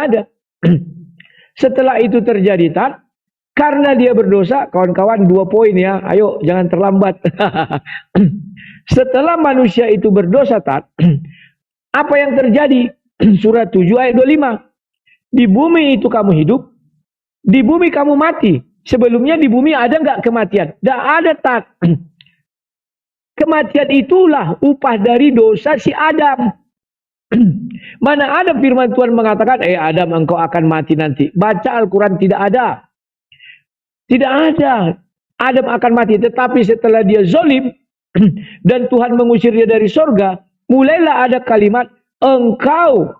ada. Setelah itu terjadi Tat, karena dia berdosa, kawan-kawan 2 poin ya, ayo jangan terlambat. Setelah manusia itu berdosa Tat, apa yang terjadi? Surat 7 ayat 25. Di bumi itu kamu hidup, di bumi kamu mati. Sebelumnya di bumi ada nggak kematian? Tidak ada Tat. Kematian itulah upah dari dosa si Adam. Mana ada firman Tuhan mengatakan, Adam engkau akan mati nanti. Baca Al-Quran, tidak ada. Tidak ada. Adam akan mati. Tetapi setelah dia zolim, dan Tuhan mengusir dia dari sorga, mulailah ada kalimat, engkau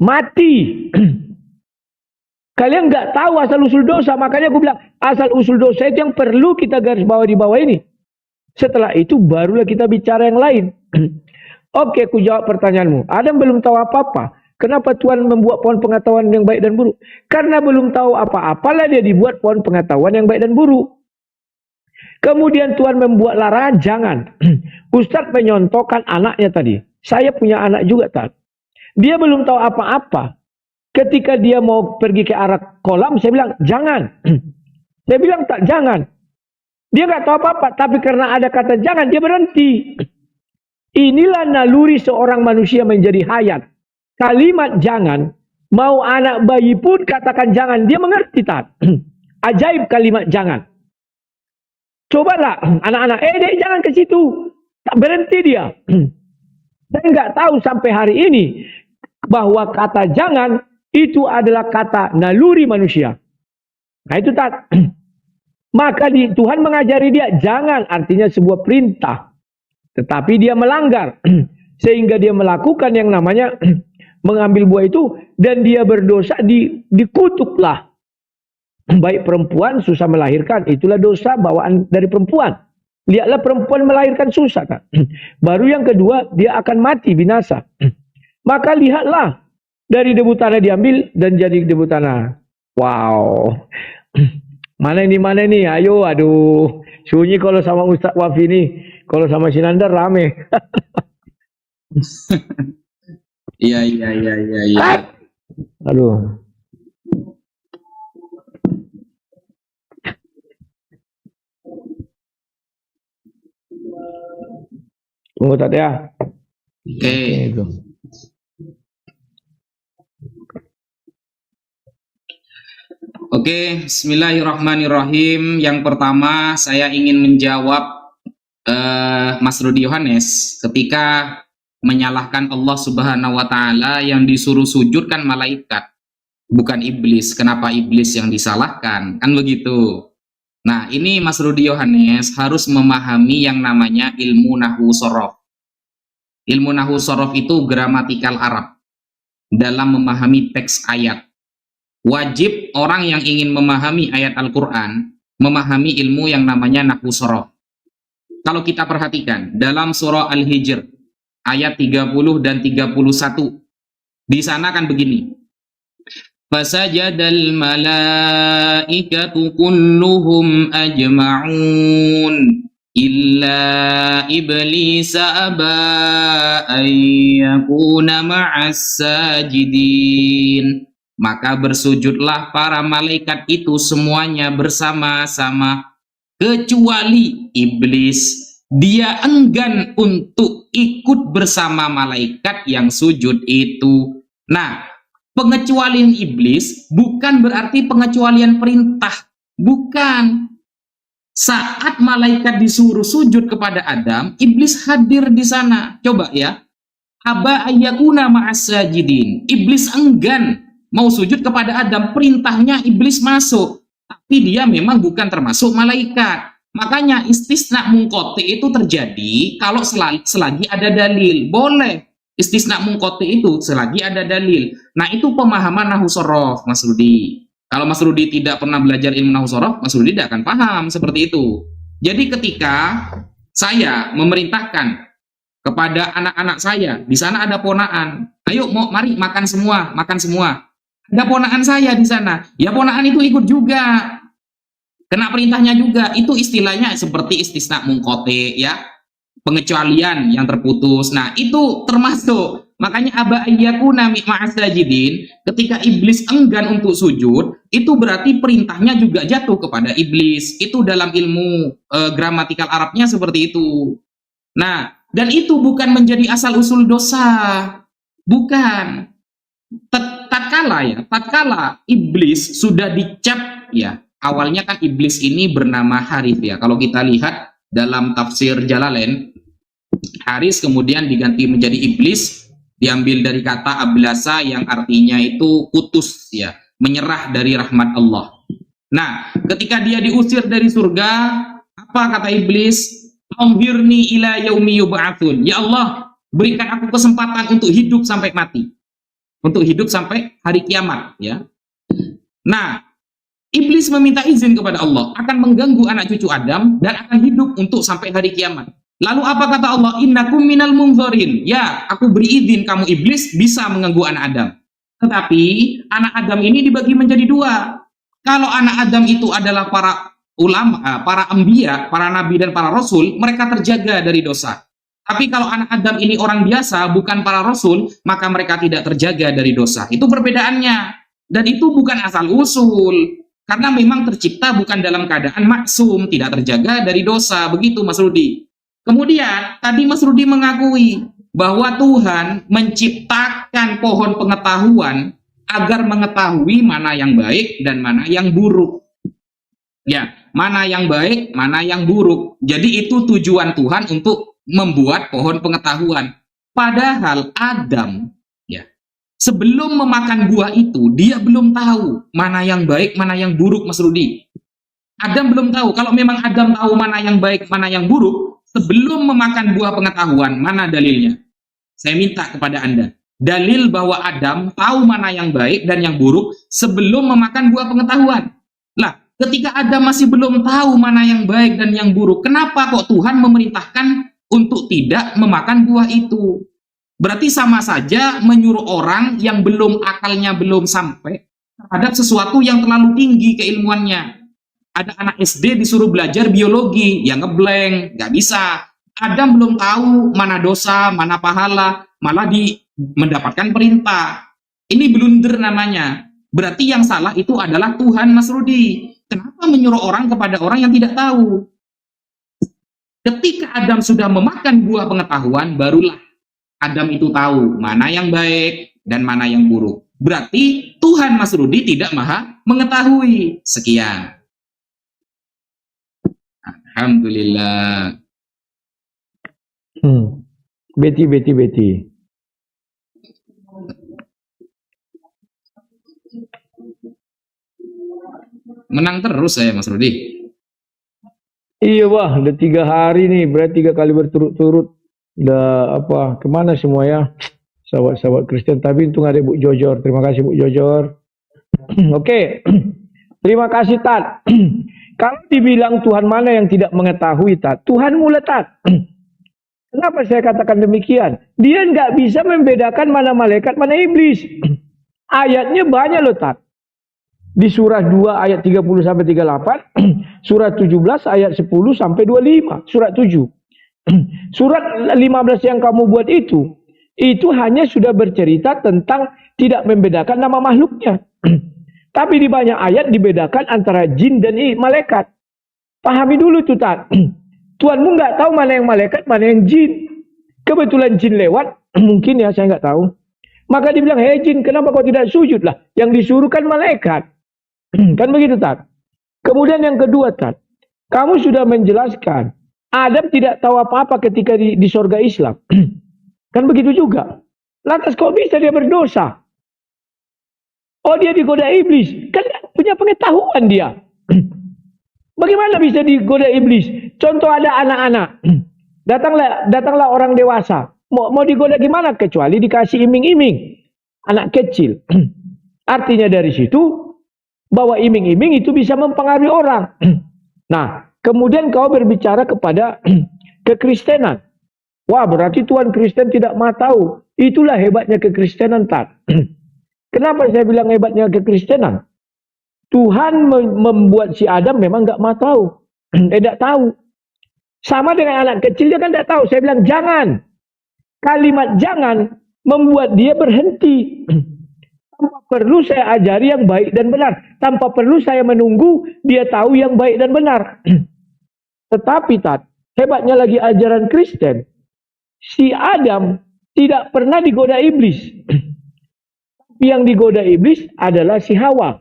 mati. Kalian nggak tahu asal-usul dosa. Makanya aku bilang, asal-usul dosa itu yang perlu kita garis bawah di bawah ini. Setelah itu barulah kita bicara yang lain. Oke, aku jawab pertanyaanmu. Adam belum tahu apa-apa. Kenapa Tuhan membuat pohon pengetahuan yang baik dan buruk? Karena belum tahu apa-apalah dia dibuat pohon pengetahuan yang baik dan buruk. Kemudian Tuhan membuat larangan, jangan. Ustadz menyontohkan anaknya tadi. Saya punya anak juga, Tad. Dia belum tahu apa-apa. Ketika dia mau pergi ke arah kolam, saya bilang, jangan. Saya bilang, tak, jangan. Dia nggak tahu apa-apa, tapi karena ada kata jangan, dia berhenti. Inilah naluri seorang manusia menjadi hayat. Kalimat jangan, mau anak bayi pun katakan jangan, dia mengerti tak? Ajaib kalimat jangan. Cobalah anak-anak, dek jangan ke situ. Tak berhenti dia. Saya nggak tahu sampai hari ini bahwa kata jangan itu adalah kata naluri manusia. Nah itu tak. Maka Tuhan mengajari dia jangan, artinya sebuah perintah. Tetapi dia melanggar. Sehingga dia melakukan yang namanya mengambil buah itu. Dan dia berdosa, dikutuklah. Baik perempuan susah melahirkan. Itulah dosa bawaan dari perempuan. Lihatlah perempuan melahirkan susah kan. Baru yang kedua, dia akan mati, binasa. Maka lihatlah. Dari debu tanah diambil dan jadi debu tanah. Wow. Mana ini? Ayo, aduh. Sunyi kalau sama Ustaz Wafi ini. Kalau sama Sinandar rame. Iya. Aduh. Tunggu tadi ya. Oke. Oke, bismillahirrahmanirrahim. Yang pertama saya ingin menjawab Mas Rudi Yohanes ketika menyalahkan Allah Subhanahu wa taala yang disuruh sujud kan malaikat, bukan iblis. Kenapa iblis yang disalahkan? Kan begitu. Nah, ini Mas Rudi Yohanes harus memahami yang namanya ilmu nahwu shorof. Ilmu nahwu shorof itu gramatikal Arab dalam memahami teks ayat. Wajib orang yang ingin memahami ayat Al-Quran memahami ilmu yang namanya nahwu shorof. Kalau kita perhatikan dalam surah Al-Hijr ayat 30 dan 31, di sana kan begini. Fasajadal malaikatu kulluhum ajma'un illa iblis aba an yakuna ma'as sajidin. Maka bersujudlah para malaikat itu semuanya bersama-sama, kecuali iblis. Dia enggan untuk ikut bersama malaikat yang sujud itu. Nah, pengecualian iblis bukan berarti pengecualian perintah. Bukan. Saat malaikat disuruh sujud kepada Adam, iblis hadir di sana. Coba ya. Aba ayyakuna ma'as sajidin. Iblis enggan mau sujud kepada Adam, perintahnya iblis masuk, tapi dia memang bukan termasuk malaikat. Makanya istisna mungkote itu terjadi kalau selagi ada dalil. Boleh istisna mungkote itu selagi ada dalil. Nah, itu pemahaman nahwu shorof, Mas Rudi. Kalau Mas Rudi tidak pernah belajar ilmu nahwu shorof, Mas Rudi tidak akan paham seperti itu. Jadi ketika saya memerintahkan kepada anak-anak saya, di sana ada ponaan, ayo mari makan semua. Ada ponaan saya di sana, ya ponaan itu ikut juga, kena perintahnya juga. Itu istilahnya seperti istisna mungkote ya. pengecualian yang terputus. Nah, itu termasuk. Makanya aba ayyakuna ma'as sajidin, ketika iblis enggan untuk sujud, itu berarti perintahnya juga jatuh kepada iblis. Itu dalam ilmu gramatikal Arabnya seperti itu. Nah, dan itu bukan menjadi asal-usul dosa. Bukan. Tatkala iblis sudah dicap ya. Awalnya kan iblis ini bernama Harith ya. Kalau kita lihat dalam tafsir Jalalain, Haris kemudian diganti menjadi iblis, diambil dari kata ablasa yang artinya itu putus ya, menyerah dari rahmat Allah. Nah, ketika dia diusir dari surga, apa kata iblis? Anzirni ila yaumi yub'atsun. Ya Allah, berikan aku kesempatan untuk hidup sampai mati. Untuk hidup sampai hari kiamat ya. Nah, iblis meminta izin kepada Allah akan mengganggu anak cucu Adam dan akan hidup untuk sampai hari kiamat. Lalu apa kata Allah? Innakum minal munzarin. Ya, aku beri izin kamu iblis bisa mengganggu anak Adam. Tetapi anak Adam ini dibagi menjadi dua. Kalau anak Adam itu adalah para ulama, para anbiya, para nabi dan para rasul, mereka terjaga dari dosa. Tapi kalau anak Adam ini orang biasa, bukan para rasul, maka mereka tidak terjaga dari dosa. Itu perbedaannya. Dan itu bukan asal usul. Karena memang tercipta bukan dalam keadaan maksum, tidak terjaga dari dosa. Begitu Mas Rudi. Kemudian tadi Mas Rudi mengakui bahwa Tuhan menciptakan pohon pengetahuan agar mengetahui mana yang baik dan mana yang buruk. Ya, mana yang baik, mana yang buruk. Jadi itu tujuan Tuhan untuk membuat pohon pengetahuan. Padahal Adam, ya, sebelum memakan buah itu dia belum tahu mana yang baik, mana yang buruk, Mas Rudi. Adam belum tahu. Kalau memang Adam tahu mana yang baik, mana yang buruk, sebelum memakan buah pengetahuan, mana dalilnya? Saya minta kepada Anda. Dalil bahwa Adam tahu mana yang baik dan yang buruk sebelum memakan buah pengetahuan. Lah, ketika Adam masih belum tahu mana yang baik dan yang buruk, kenapa kok Tuhan memerintahkan untuk tidak memakan buah itu? Berarti sama saja menyuruh orang yang belum akalnya belum sampai terhadap sesuatu yang terlalu tinggi keilmuannya. Ada anak SD disuruh belajar biologi, ya ngeblank, nggak bisa. Adam belum tahu mana dosa, mana pahala, malah mendapatkan perintah. Ini blunder namanya. Berarti yang salah itu adalah Tuhan, Mas Rudi. Kenapa menyuruh orang kepada orang yang tidak tahu? Ketika Adam sudah memakan buah pengetahuan, barulah Adam itu tahu mana yang baik dan mana yang buruk. Berarti Tuhan, Mas Rudi, tidak maha mengetahui. Sekian. Alhamdulillah. Beti. Menang terus saya, Mas Rudi. Iya wah, udah 3 hari nih, berarti 3 kali berturut-turut. Udah apa, kemana semua ya? Sahabat-sahabat Kristen, tapi untung ada Bu Jojor. Terima kasih Bu Jojor. Oke, terima kasih Tat. Kalau dibilang Tuhan mana yang tidak mengetahui, Tat, Tuhan mula, Tat. Kenapa saya katakan demikian? Dia nggak bisa membedakan mana malaikat, mana iblis. Ayatnya banyak loh, Tat. Di surah 2 ayat 30 sampai 38, surah 17 ayat 10 sampai 25, surat 7. Surat 15 yang kamu buat itu hanya sudah bercerita tentang tidak membedakan nama makhluknya. Tapi di banyak ayat dibedakan antara jin dan malaikat. Pahami dulu tuh, Tat. Tuhanmu nggak tahu mana yang malaikat, mana yang jin. Kebetulan jin lewat, mungkin ya, saya nggak tahu. Maka dibilang, hei jin, kenapa kau tidak sujud lah? Yang disuruh kan malaikat. Kan begitu, Tat. Kemudian yang kedua, Tat. Kamu sudah menjelaskan, Adam tidak tahu apa-apa ketika di surga Islam. Kan begitu juga. Lantas kok bisa dia berdosa? Oh, dia digoda iblis. Kan punya pengetahuan dia. Bagaimana bisa digoda iblis? Contoh ada anak-anak. Datanglah orang dewasa. Mau digoda gimana? Kecuali dikasih iming-iming. Anak kecil. Artinya dari situ, bahwa iming-iming itu bisa mempengaruhi orang. Nah, kemudian kau berbicara kepada kekristenan. Wah, berarti Tuhan Kristen tidak mau tahu. Itulah hebatnya kekristenan, Tat. Kenapa saya bilang hebatnya kekristenan? Tuhan membuat si Adam memang nggak mau tahu. Tidak tahu. Sama dengan anak kecil, dia kan tidak tahu. Saya bilang jangan. Kalimat jangan membuat dia berhenti. Tanpa perlu saya ajari yang baik dan benar. Tanpa perlu saya menunggu dia tahu yang baik dan benar. Tetapi hebatnya lagi ajaran Kristen. Si Adam tidak pernah digoda iblis. Yang digoda iblis adalah si Hawa.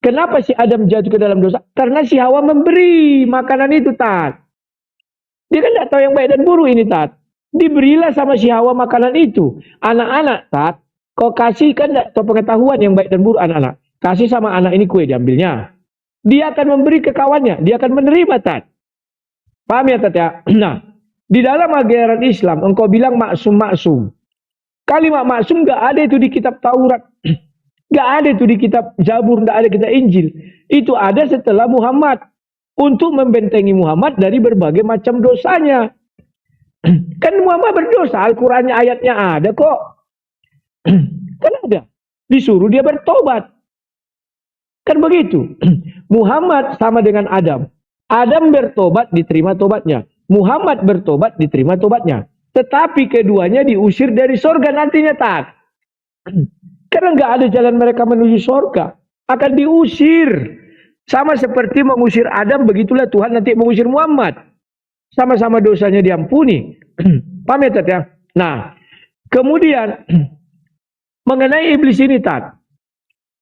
Kenapa si Adam jatuh ke dalam dosa? Karena si Hawa memberi makanan itu, Dia kan tidak tahu yang baik dan buruk ini, Diberilah sama si Hawa makanan itu. Anak-anak, kau kasih kan tidak tahu pengetahuan yang baik dan buruk anak-anak. Kasih sama anak ini kue, diambilnya. Dia akan memberi ke kawannya. Dia akan menerima, Paham ya, ya? Nah, di dalam ajaran Islam, engkau bilang maksum. Kalimat maksum nggak ada itu di kitab Taurat. Nggak ada itu di kitab Zabur, nggak ada kitab Injil. Itu ada setelah Muhammad. Untuk membentengi Muhammad dari berbagai macam dosanya. Kan Muhammad berdosa, Al-Qurannya ayatnya ada kok. Kan ada. Disuruh dia bertobat. Kan begitu. Muhammad sama dengan Adam. Adam bertobat, diterima tobatnya. Muhammad bertobat, diterima tobatnya. Tetapi keduanya diusir dari sorga nantinya, Karena nggak ada jalan mereka menuju sorga. Akan diusir. Sama seperti mengusir Adam, begitulah Tuhan nanti mengusir Muhammad. Sama-sama dosanya diampuni. Paham ya, Nah, kemudian mengenai iblis ini,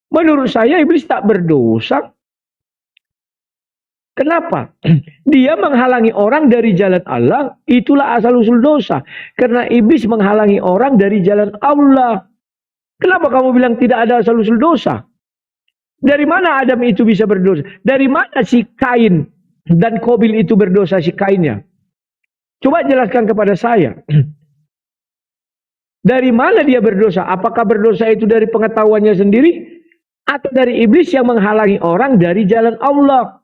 menurut saya iblis tak berdosa. Kenapa? Dia menghalangi orang dari jalan Allah, itulah asal-usul dosa. Karena iblis menghalangi orang dari jalan Allah. Kenapa kamu bilang tidak ada asal-usul dosa? Dari mana Adam itu bisa berdosa? Dari mana si Kain dan Kobil itu berdosa, si Kainnya? Coba jelaskan kepada saya. Dari mana dia berdosa? Apakah berdosa itu dari pengetahuannya sendiri? Atau dari iblis yang menghalangi orang dari jalan Allah?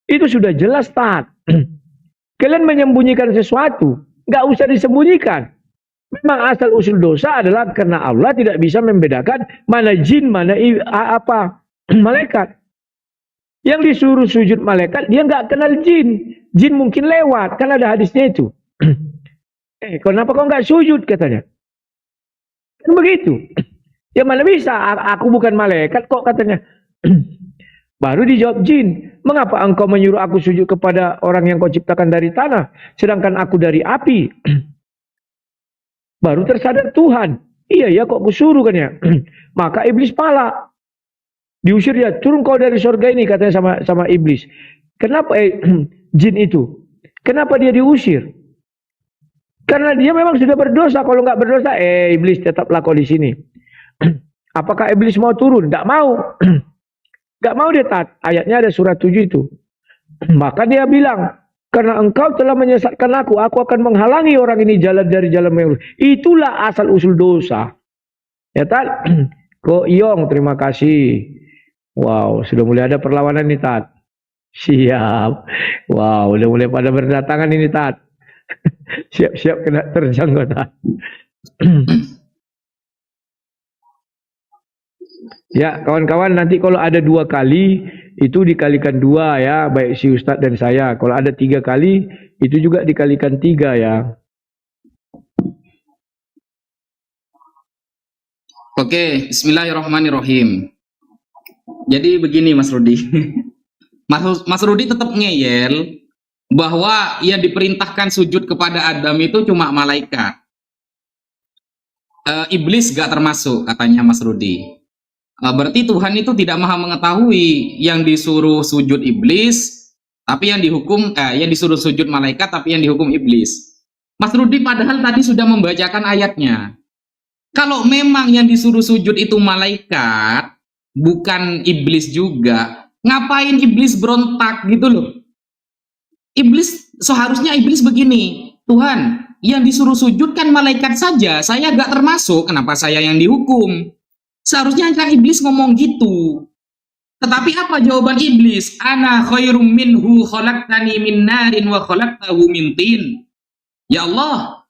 Itu sudah jelas, Kalian menyembunyikan sesuatu. Nggak usah disembunyikan. Memang asal usul dosa adalah karena Allah tidak bisa membedakan mana jin, mana malaikat. Yang disuruh sujud malaikat, dia nggak kenal jin. Jin mungkin lewat, kan ada hadisnya itu. Kenapa kau nggak sujud, katanya. Kan begitu. Ya mana bisa, aku bukan malaikat kok, katanya. Baru dijawab jin, mengapa engkau menyuruh aku sujud kepada orang yang kau ciptakan dari tanah, sedangkan aku dari api? Baru tersadar Tuhan. Iya ya, kok kusuruh, kan ya. Maka iblis pala. Diusir dia, turun kau dari surga ini, katanya sama iblis. Kenapa jin itu? Kenapa dia diusir? Karena dia memang sudah berdosa. Kalau nggak berdosa, iblis tetaplah kau di sini. Apakah iblis mau turun? Nggak mau. Nggak mau dia, ayatnya ada surat 7 itu. Maka dia bilang, karena engkau telah menyesatkan aku akan menghalangi orang ini jalan dari jalan yang lurus. Itulah asal usul dosa. Ya, Ko Iyong, terima kasih. Wow, sudah mulai ada perlawanan nih, Siap. Wow, udah mulai pada berdatangan ini, Siap-siap kena terjang, Ya, kawan-kawan, nanti kalau ada 2 kali, itu dikalikan 2 ya, baik si Ustadz dan saya. Kalau ada 3 kali, itu juga dikalikan 3 ya. Oke, bismillahirrahmanirrahim. Jadi begini, Mas Rudi. Mas Rudi tetap ngeyel bahwa yang diperintahkan sujud kepada Adam itu cuma malaikat. Iblis gak termasuk, katanya Mas Rudi. Berarti Tuhan itu tidak maha mengetahui yang disuruh sujud iblis, tapi yang dihukum, yang disuruh sujud malaikat, tapi yang dihukum iblis. Mas Rudi padahal tadi sudah membacakan ayatnya. Kalau memang yang disuruh sujud itu malaikat, bukan iblis juga, ngapain iblis berontak gitu loh? Seharusnya iblis begini, Tuhan, yang disuruh sujud kan malaikat saja, saya gak termasuk, kenapa saya yang dihukum? Seharusnya kan iblis ngomong gitu. Tetapi apa jawaban iblis? Ana khairum minhu khalaqtani min narin wa khalaqtahu min tin. Ya Allah,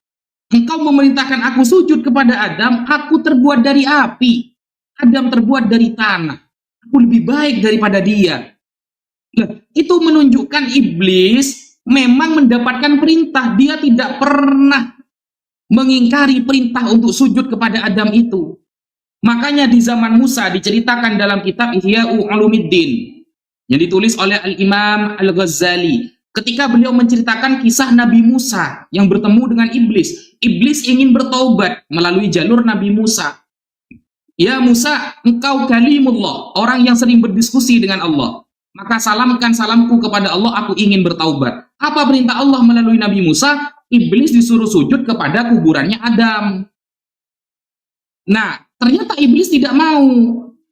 engkau memerintahkan aku sujud kepada Adam, aku terbuat dari api. Adam terbuat dari tanah. Aku lebih baik daripada dia. Nah, itu menunjukkan iblis memang mendapatkan perintah. Dia tidak pernah mengingkari perintah untuk sujud kepada Adam itu. Makanya di zaman Musa diceritakan dalam kitab Ihya Ulumuddin yang ditulis oleh Al-Imam Al-Ghazali. Ketika beliau menceritakan kisah Nabi Musa yang bertemu dengan iblis. Iblis ingin bertaubat melalui jalur Nabi Musa. Ya Musa, engkau kalimullah, orang yang sering berdiskusi dengan Allah. Maka salamkan salamku kepada Allah, aku ingin bertaubat. Apa perintah Allah melalui Nabi Musa? Iblis disuruh sujud kepada kuburannya Adam. Nah, ternyata iblis tidak mau.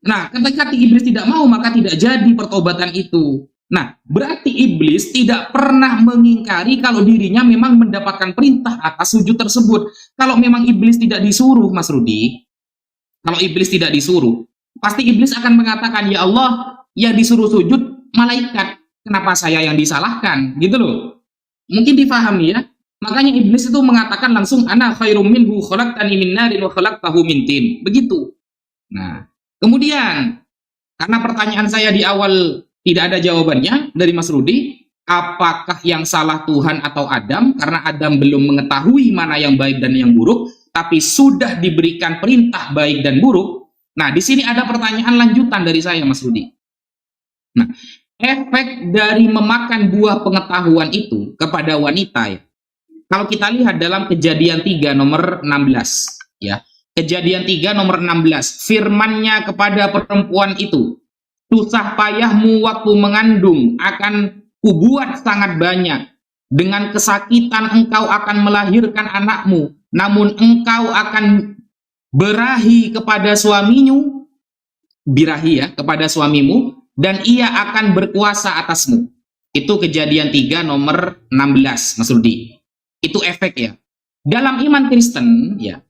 Nah, ketika iblis tidak mau, maka tidak jadi pertobatan itu. Nah, berarti iblis tidak pernah mengingkari kalau dirinya memang mendapatkan perintah atas sujud tersebut. Kalau memang iblis tidak disuruh, Mas Rudi, kalau iblis tidak disuruh, pasti iblis akan mengatakan, ya Allah, yang disuruh sujud malaikat. Kenapa saya yang disalahkan? Gitu loh. Mungkin difahami ya. Makanya iblis itu mengatakan langsung, ana khairum minhu khalaqtani min narin wa khalaqtahu min tin. Begitu. Nah, kemudian karena pertanyaan saya di awal tidak ada jawabannya dari Mas Rudi, apakah yang salah Tuhan atau Adam? Karena Adam belum mengetahui mana yang baik dan yang buruk, tapi sudah diberikan perintah baik dan buruk. Nah, di sini ada pertanyaan lanjutan dari saya, Mas Rudi. Nah, efek dari memakan buah pengetahuan itu kepada wanita ya. Kalau kita lihat dalam Kejadian 3 nomor 16 ya. Kejadian 3 nomor 16, firman-Nya kepada perempuan itu, susah payahmu waktu mengandung akan kubuat sangat banyak. Dengan kesakitan engkau akan melahirkan anakmu, namun engkau akan birahi kepada suamimu, birahi ya, kepada suamimu, dan ia akan berkuasa atasmu. Itu Kejadian 3 nomor 16, Mas Rudi. Itu efek ya. Dalam iman Kristen ya,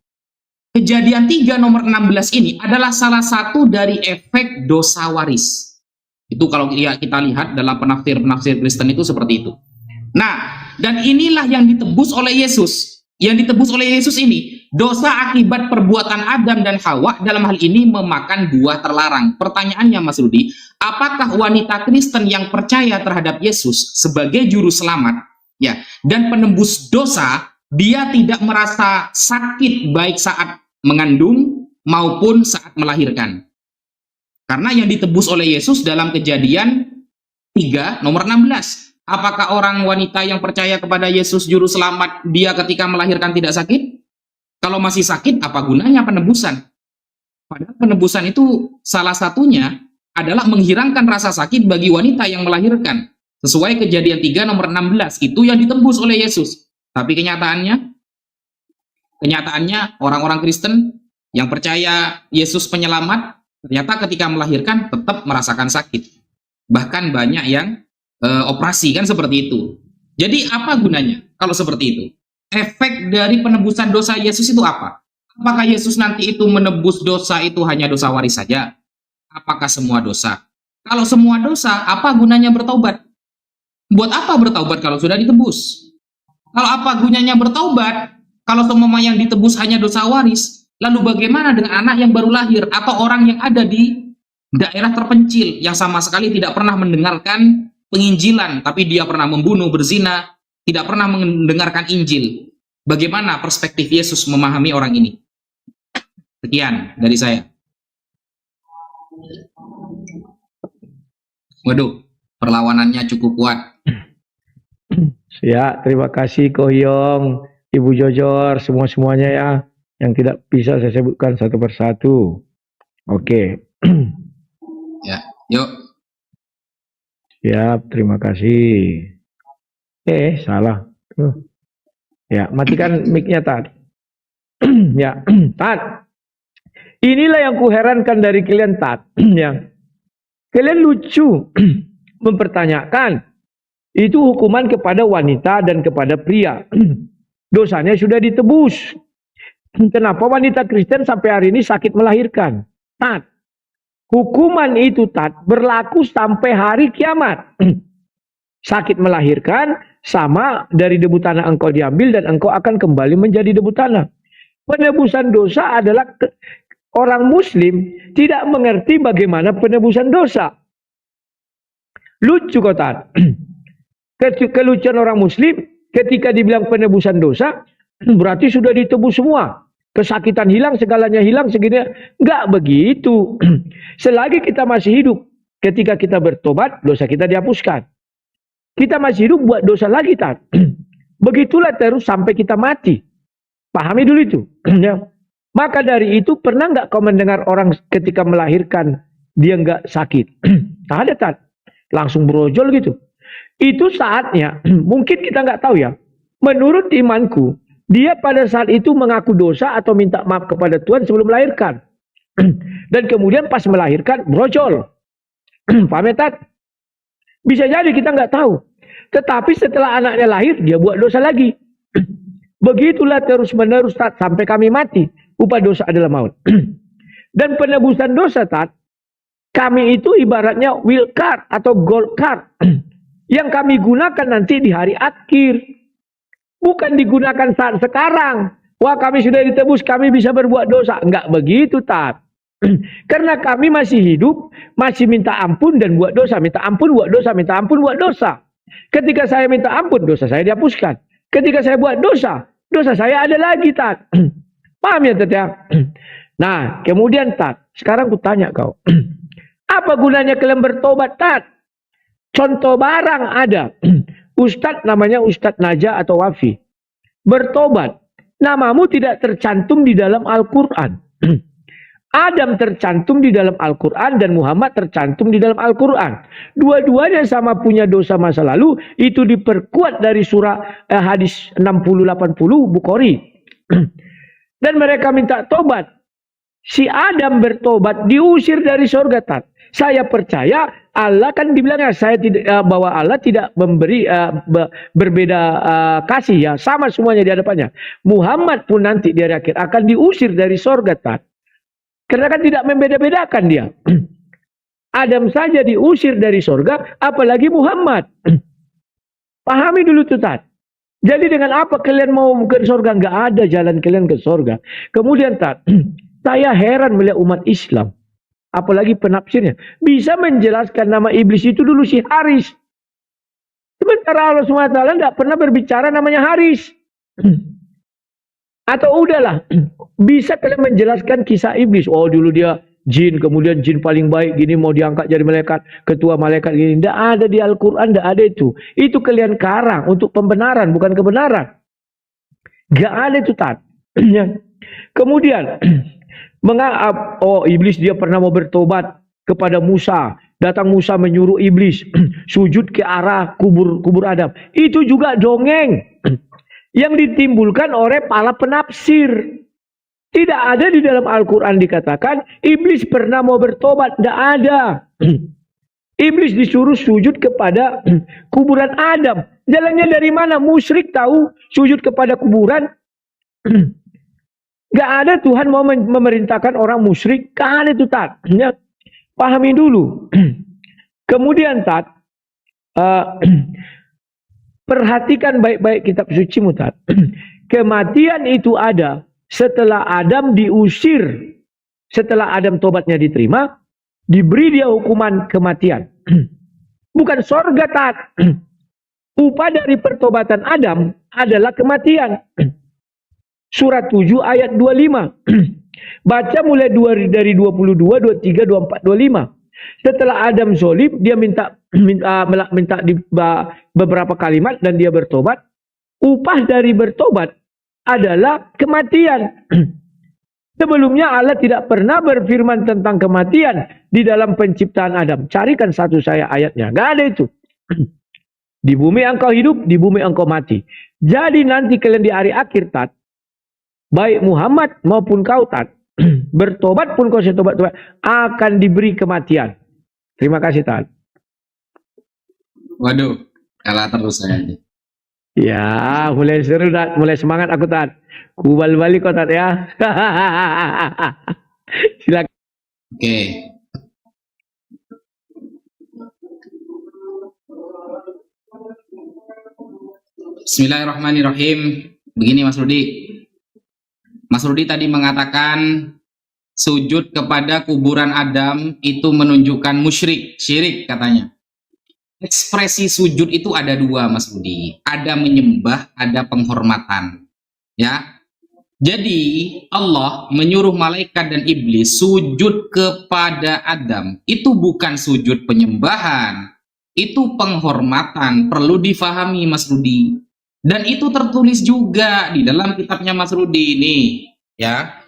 Kejadian 3 nomor 16 ini adalah salah satu dari efek dosa waris. Itu kalau kita lihat dalam penafsir-penafsir Kristen itu seperti itu. Nah, dan inilah yang ditebus oleh Yesus. Yang ditebus oleh Yesus ini, dosa akibat perbuatan Adam dan Hawa dalam hal ini memakan buah terlarang. Pertanyaannya Mas Rudi, apakah wanita Kristen yang percaya terhadap Yesus sebagai juru selamat ya, dan penembus dosa, dia tidak merasa sakit baik saat mengandung maupun saat melahirkan? Karena yang ditebus oleh Yesus dalam Kejadian 3 nomor 16. Apakah orang wanita yang percaya kepada Yesus juru selamat, dia ketika melahirkan tidak sakit? Kalau masih sakit, apa gunanya penebusan? Padahal penebusan itu salah satunya adalah menghilangkan rasa sakit bagi wanita yang melahirkan. Sesuai Kejadian 3 nomor 16, itu yang ditembus oleh Yesus. Tapi kenyataannya orang-orang Kristen yang percaya Yesus penyelamat, ternyata ketika melahirkan tetap merasakan sakit. Bahkan banyak yang operasi kan seperti itu. Jadi apa gunanya kalau seperti itu? Efek dari penebusan dosa Yesus itu apa? Apakah Yesus nanti itu menebus dosa itu hanya dosa waris saja? Apakah semua dosa? Kalau semua dosa, apa gunanya bertaubat? Buat apa bertaubat kalau sudah ditebus? Kalau apa gunanya bertaubat kalau semua yang ditebus hanya dosa waris? Lalu bagaimana dengan anak yang baru lahir atau orang yang ada di daerah terpencil yang sama sekali tidak pernah mendengarkan penginjilan, tapi dia pernah membunuh, berzina, tidak pernah mendengarkan Injil? Bagaimana perspektif Yesus memahami orang ini? Sekian dari saya. Waduh, perlawanannya cukup kuat. Ya, terima kasih Ko Hyong, Ibu Jojor, semua-semuanya ya, yang tidak bisa saya sebutkan satu persatu. Oke. Ya, yuk. Ya, terima kasih. Salah. Ya, matikan mic-nya, Tat. Ya, Tat. Inilah yang kuherankan dari kalian, Tat. Ya. Kalian lucu mempertanyakan itu hukuman kepada wanita dan kepada pria. Dosanya sudah ditebus. Kenapa wanita Kristen sampai hari ini sakit melahirkan? Tat. Hukuman itu, Tat, berlaku sampai hari kiamat. Sakit melahirkan sama dari debu tanah engkau diambil dan engkau akan kembali menjadi debu tanah. Penebusan dosa adalah orang muslim tidak mengerti bagaimana penebusan dosa. Lucu kok, Tat. Kelucuan orang muslim ketika dibilang penebusan dosa, berarti sudah ditebus semua. Kesakitan hilang, segalanya hilang, segini. Enggak begitu. Selagi kita masih hidup, ketika kita bertobat, dosa kita dihapuskan. Kita masih hidup buat dosa lagi, tak? Begitulah terus sampai kita mati. Pahami dulu itu. Ya. Maka dari itu, pernah nggak kau mendengar orang ketika melahirkan, dia nggak sakit? Ada, tak? Langsung brojol gitu. Itu saatnya, mungkin kita nggak tahu ya. Menurut imanku, dia pada saat itu mengaku dosa atau minta maaf kepada Tuhan sebelum melahirkan. Dan kemudian pas melahirkan, brojol. Paham ya, tak? Bisa jadi kita nggak tahu. Tetapi setelah anaknya lahir, dia buat dosa lagi. Begitulah terus menerus, tak? Sampai kami mati. Upah dosa adalah maut. Dan penebusan dosa, tak? Kami itu ibaratnya will card atau gold card. Yang kami gunakan nanti di hari akhir. Bukan digunakan saat sekarang. Wah, kami sudah ditebus, kami bisa berbuat dosa. Enggak begitu, tak? Karena kami masih hidup, masih minta ampun dan buat dosa. Minta ampun, buat dosa. Minta ampun, buat dosa. Ketika saya minta ampun, dosa saya dihapuskan. Ketika saya buat dosa, dosa saya ada lagi, tak? Paham ya, Tat? Nah, kemudian, Tat, sekarang ku tanya kau. Apa gunanya kalian bertobat, Tat? Contoh barang ada. Ustadz namanya Ustadz Naja atau Wafi. Bertobat. Namamu tidak tercantum di dalam Al-Quran. Adam tercantum di dalam Al-Quran dan Muhammad tercantum di dalam Al-Quran. Dua-duanya sama punya dosa masa lalu. Itu diperkuat dari surah hadis 60-80 Bukhari. Dan mereka minta tobat. Si Adam bertobat diusir dari surga, Tat. Saya percaya Allah kan dibilangnya saya tidak bahwa Allah tidak memberi berbeda kasih ya, sama semuanya di hadapannya. Muhammad pun nanti di hari akhir akan diusir dari surga, Tat. Karena kan tidak membeda-bedakan dia. Adam saja diusir dari surga, apalagi Muhammad. Pahami dulu tuh, Tat. Jadi dengan apa kalian mau ke surga? Nggak ada jalan kalian ke surga. Kemudian, Tat, saya heran melihat umat Islam. Apalagi penafsirnya. Bisa menjelaskan nama iblis itu dulu si Haris. Sementara Allah SWT tidak pernah berbicara namanya Haris. Atau udahlah. Bisa kalian menjelaskan kisah iblis. Oh dulu dia jin. Kemudian jin paling baik. Gini mau diangkat jadi malaikat. Ketua malaikat gini. Tidak ada di Al-Quran. Tidak ada itu. Itu kalian karang. Untuk pembenaran. Bukan kebenaran. Gak ada itu, Tat. Kemudian. Oh iblis dia pernah mau bertobat kepada Musa. Datang Musa menyuruh iblis sujud ke arah kubur Adam. Itu juga dongeng yang ditimbulkan oleh para penafsir. Tidak ada di dalam Al-Quran dikatakan iblis pernah mau bertobat. Tidak ada. Iblis disuruh sujud kepada kuburan Adam. Jalannya dari mana? Musyrik tahu sujud kepada kuburan. Gak ada Tuhan mau memerintahkan orang musyrik. Gak ada itu, Tat. Ya. Pahami dulu. Kemudian, Tat. Perhatikan baik-baik kitab sucimu, Tat. Kematian itu ada setelah Adam diusir. Setelah Adam tobatnya diterima. Diberi dia hukuman kematian. Bukan sorga, Tat. Upah dari pertobatan Adam adalah kematian. Surat 7 ayat 25. Baca mulai dari 22, 23, 24, 25. Setelah Adam zolim, dia minta di beberapa kalimat dan dia bertobat. Upah dari bertobat adalah kematian. Sebelumnya Allah tidak pernah berfirman tentang kematian di dalam penciptaan Adam. Carikan satu saya ayatnya. Gak ada itu. Di bumi engkau hidup, di bumi engkau mati. Jadi nanti kalian di hari akhir, Tat. Baik Muhammad maupun kau, Tat. Bertobat pun kau setobat-tobat. Akan diberi kematian. Terima kasih, Tat. Waduh, kalah terus saya. Ya, mulai seru, Tat. Mulai semangat aku, Tat. Kubal balik kau, Tat, ya. Silakan. Oke. Bismillahirrahmanirrahim. Begini Mas Rudi. Mas Rudi tadi mengatakan sujud kepada kuburan Adam itu menunjukkan musyrik, syirik katanya. ekspresi sujud itu ada dua, Mas Budi. Ada menyembah, ada penghormatan. Ya. Jadi Allah menyuruh malaikat dan iblis sujud kepada Adam. Itu bukan sujud penyembahan, itu penghormatan. Perlu difahami, Mas Budi. Dan itu tertulis juga di dalam kitabnya Mas Rudi ini, ya.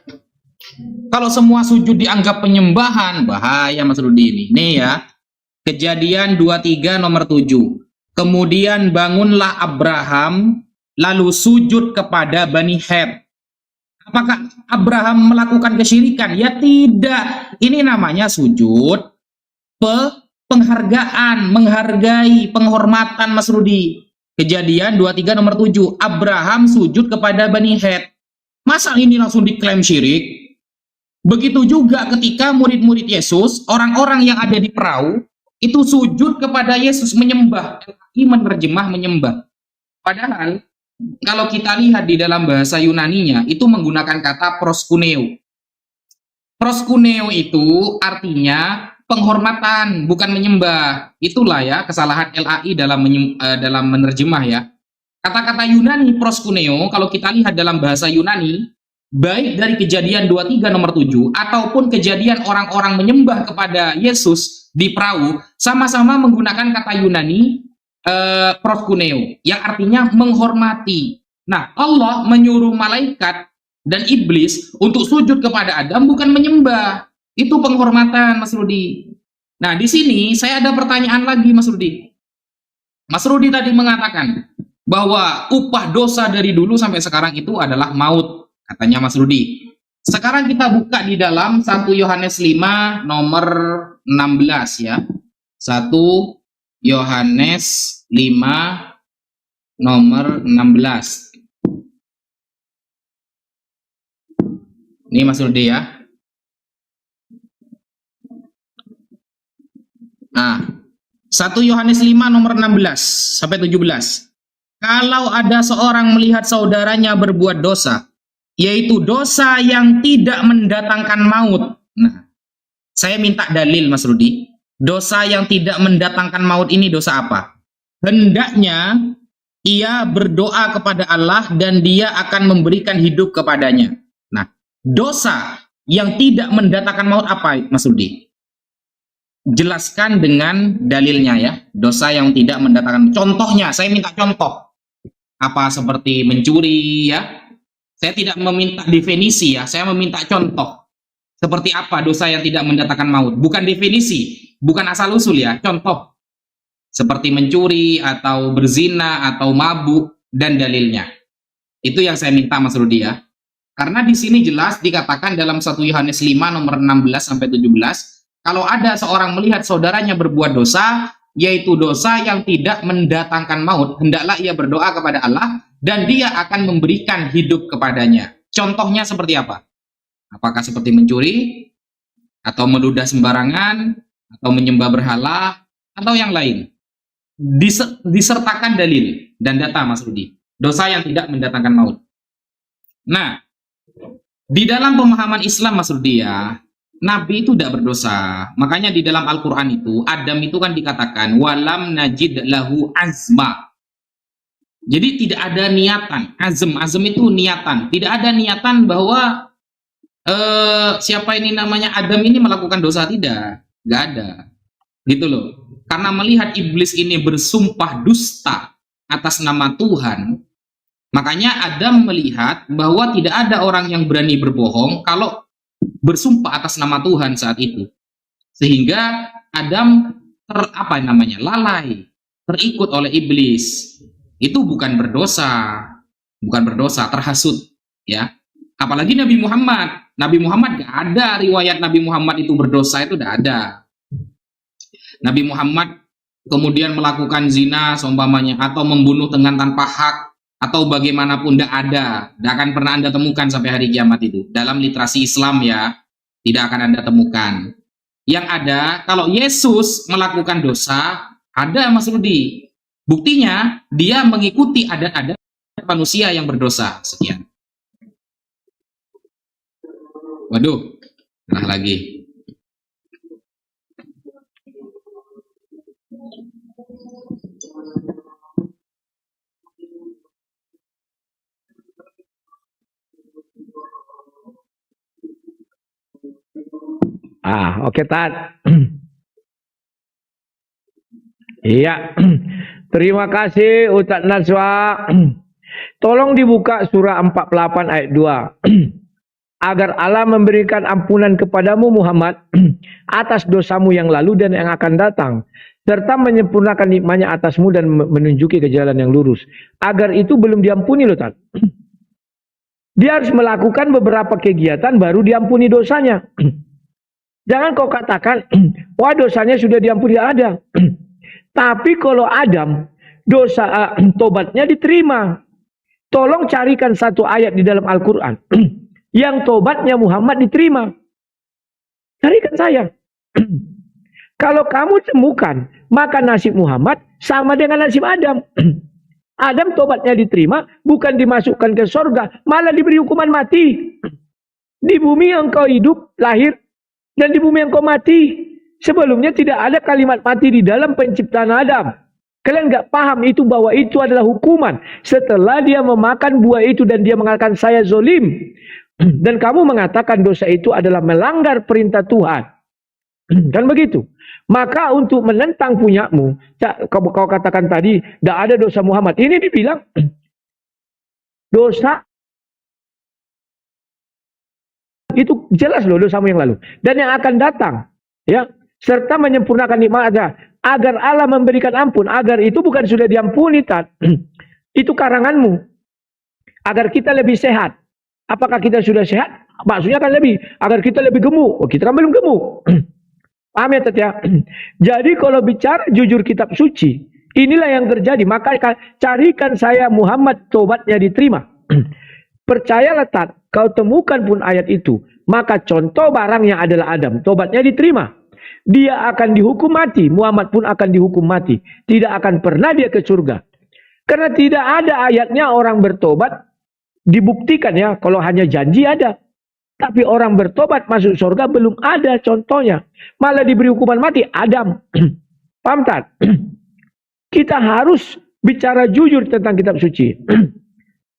Kalau semua sujud dianggap penyembahan, bahaya Mas Rudi ini. Nih ya, Kejadian 23 nomor 7. Kemudian bangunlah Abraham, lalu sujud kepada Bani Het. Apakah Abraham melakukan kesyirikan? Ya tidak. Ini namanya sujud penghargaan, menghargai, penghormatan, Mas Rudi. Kejadian 23 nomor 7. Abraham sujud kepada Bani Het. Masa ini langsung diklaim syirik? Begitu juga ketika murid-murid Yesus, orang-orang yang ada di perahu, itu sujud kepada Yesus, menyembah. Menerjemah menyembah. Padahal, kalau kita lihat di dalam bahasa Yunaninya, itu menggunakan kata proskuneo. Proskuneo itu artinya penghormatan, bukan menyembah. Itulah ya kesalahan LAI dalam menerjemah ya. Kata-kata Yunani proskuneo, kalau kita lihat dalam bahasa Yunani, baik dari Kejadian 23 nomor 7 ataupun kejadian orang-orang menyembah kepada Yesus di perahu, sama-sama menggunakan kata Yunani proskuneo, yang artinya menghormati. Nah, Allah menyuruh malaikat dan iblis untuk sujud kepada Adam, bukan menyembah. Itu penghormatan, Mas Rudi. Nah, di sini saya ada pertanyaan lagi, Mas Rudi. Mas Rudi tadi mengatakan bahwa upah dosa dari dulu sampai sekarang itu adalah maut, katanya Mas Rudi. Sekarang kita buka di dalam 1 Yohanes 5 nomor 16 ya. 1 Yohanes 5 nomor 16. Ini Mas Rudi ya. Nah, 1 Yohanes 5 nomor 16 sampai 17. Kalau ada seorang melihat saudaranya berbuat dosa, yaitu dosa yang tidak mendatangkan maut. Nah, saya minta dalil Mas Rudi. Dosa yang tidak mendatangkan maut ini dosa apa? Hendaknya ia berdoa kepada Allah dan dia akan memberikan hidup kepadanya. Nah, dosa yang tidak mendatangkan maut apa, Mas Rudi? Jelaskan dengan dalilnya ya. Dosa yang tidak mendatangkan. Contohnya, saya minta contoh. Apa seperti mencuri ya? Saya tidak meminta definisi ya. Saya meminta contoh. Seperti apa dosa yang tidak mendatangkan maut? Bukan definisi, bukan asal-usul ya. Contoh. Seperti mencuri atau berzina atau mabuk dan dalilnya. Itu yang saya minta Mas Rudi ya. Karena di sini jelas dikatakan dalam 1 Yohanes 5 nomor 16 sampai 17. Kalau ada seorang melihat saudaranya berbuat dosa, yaitu dosa yang tidak mendatangkan maut, hendaklah ia berdoa kepada Allah dan dia akan memberikan hidup kepadanya. Contohnya seperti apa? Apakah seperti mencuri, atau meludah sembarangan, atau menyembah berhala, atau yang lain? Disertakan dalil dan data, Mas Rudi. Dosa yang tidak mendatangkan maut. Nah, di dalam pemahaman Islam, Mas Rudi ya, Nabi itu tidak berdosa. Makanya di dalam Al-Quran itu, Adam itu kan dikatakan, walam najid lahu azma. Jadi tidak ada niatan. Azm itu niatan. Tidak ada niatan bahwa siapa ini namanya Adam ini melakukan dosa, tidak. Nggak ada. Gitu loh. Karena melihat iblis ini bersumpah dusta atas nama Tuhan, makanya Adam melihat bahwa tidak ada orang yang berani berbohong kalau bersumpah atas nama Tuhan saat itu. Sehingga Adam lalai, terikut oleh iblis. Itu bukan berdosa, terhasut ya. Apalagi Nabi Muhammad. Nabi Muhammad gak ada riwayat Nabi Muhammad itu berdosa, itu tidak ada. Nabi Muhammad kemudian melakukan zina seumpamanya, atau membunuh dengan tanpa hak, atau bagaimanapun, tidak ada. Tidak akan pernah Anda temukan sampai hari kiamat itu. Dalam literasi Islam ya, tidak akan Anda temukan. Yang ada, kalau Yesus melakukan dosa, ada Mas Rudi. Buktinya, dia mengikuti adat-adat manusia yang berdosa. Sekian. Waduh, nah lagi. Oke, Tat. Iya. Terima kasih Ustaz Najwa. Tolong dibuka surah 48 ayat 2. Agar Allah memberikan ampunan kepadamu Muhammad atas dosamu yang lalu dan yang akan datang, serta menyempurnakan nikmatnya atasmu dan menunjuki ke jalan yang lurus. Agar itu belum diampuni loh, Tat. Dia harus melakukan beberapa kegiatan baru diampuni dosanya. Jangan kau katakan, wah dosanya sudah diampuni, ada. Tapi kalau Adam, tobatnya diterima. Tolong carikan satu ayat di dalam Al-Quran yang tobatnya Muhammad diterima. Carikan saya. Kalau kamu temukan, maka nasib Muhammad sama dengan nasib Adam. Adam tobatnya diterima, bukan dimasukkan ke surga, malah diberi hukuman mati. Di bumi engkau hidup, lahir, dan di bumi engkau mati. Sebelumnya tidak ada kalimat mati di dalam penciptaan Adam. Kalian nggak paham itu, bahwa itu adalah hukuman. Setelah dia memakan buah itu dan dia mengatakan saya zolim. Dan kamu mengatakan dosa itu adalah melanggar perintah Tuhan. Kan begitu. Maka untuk menentang punyamu, kau katakan tadi, tidak ada dosa Muhammad. Ini dibilang dosa. Itu jelas loh dosamu yang lalu. Dan yang akan datang. Ya, serta menyempurnakan nikmatnya. Agar Allah memberikan ampun. Agar itu bukan sudah diampuni, Tat. Itu karanganmu. Agar kita lebih sehat. Apakah kita sudah sehat? Maksudnya kan lebih. Agar kita lebih gemuk. Oh, kita kan belum gemuk. Paham ya, Tat ya? Jadi kalau bicara jujur kitab suci, inilah yang terjadi. Maka carikan saya Muhammad tobatnya diterima. Percayalah, Tat, kau temukan pun ayat itu, maka contoh barangnya adalah Adam, tobatnya diterima. Dia akan dihukum mati, Muhammad pun akan dihukum mati. Tidak akan pernah dia ke surga. Karena tidak ada ayatnya orang bertobat dibuktikan ya, kalau hanya janji ada. Tapi orang bertobat masuk surga belum ada contohnya. Malah diberi hukuman mati, Adam. Paham, Tat? Kita harus bicara jujur tentang kitab suci.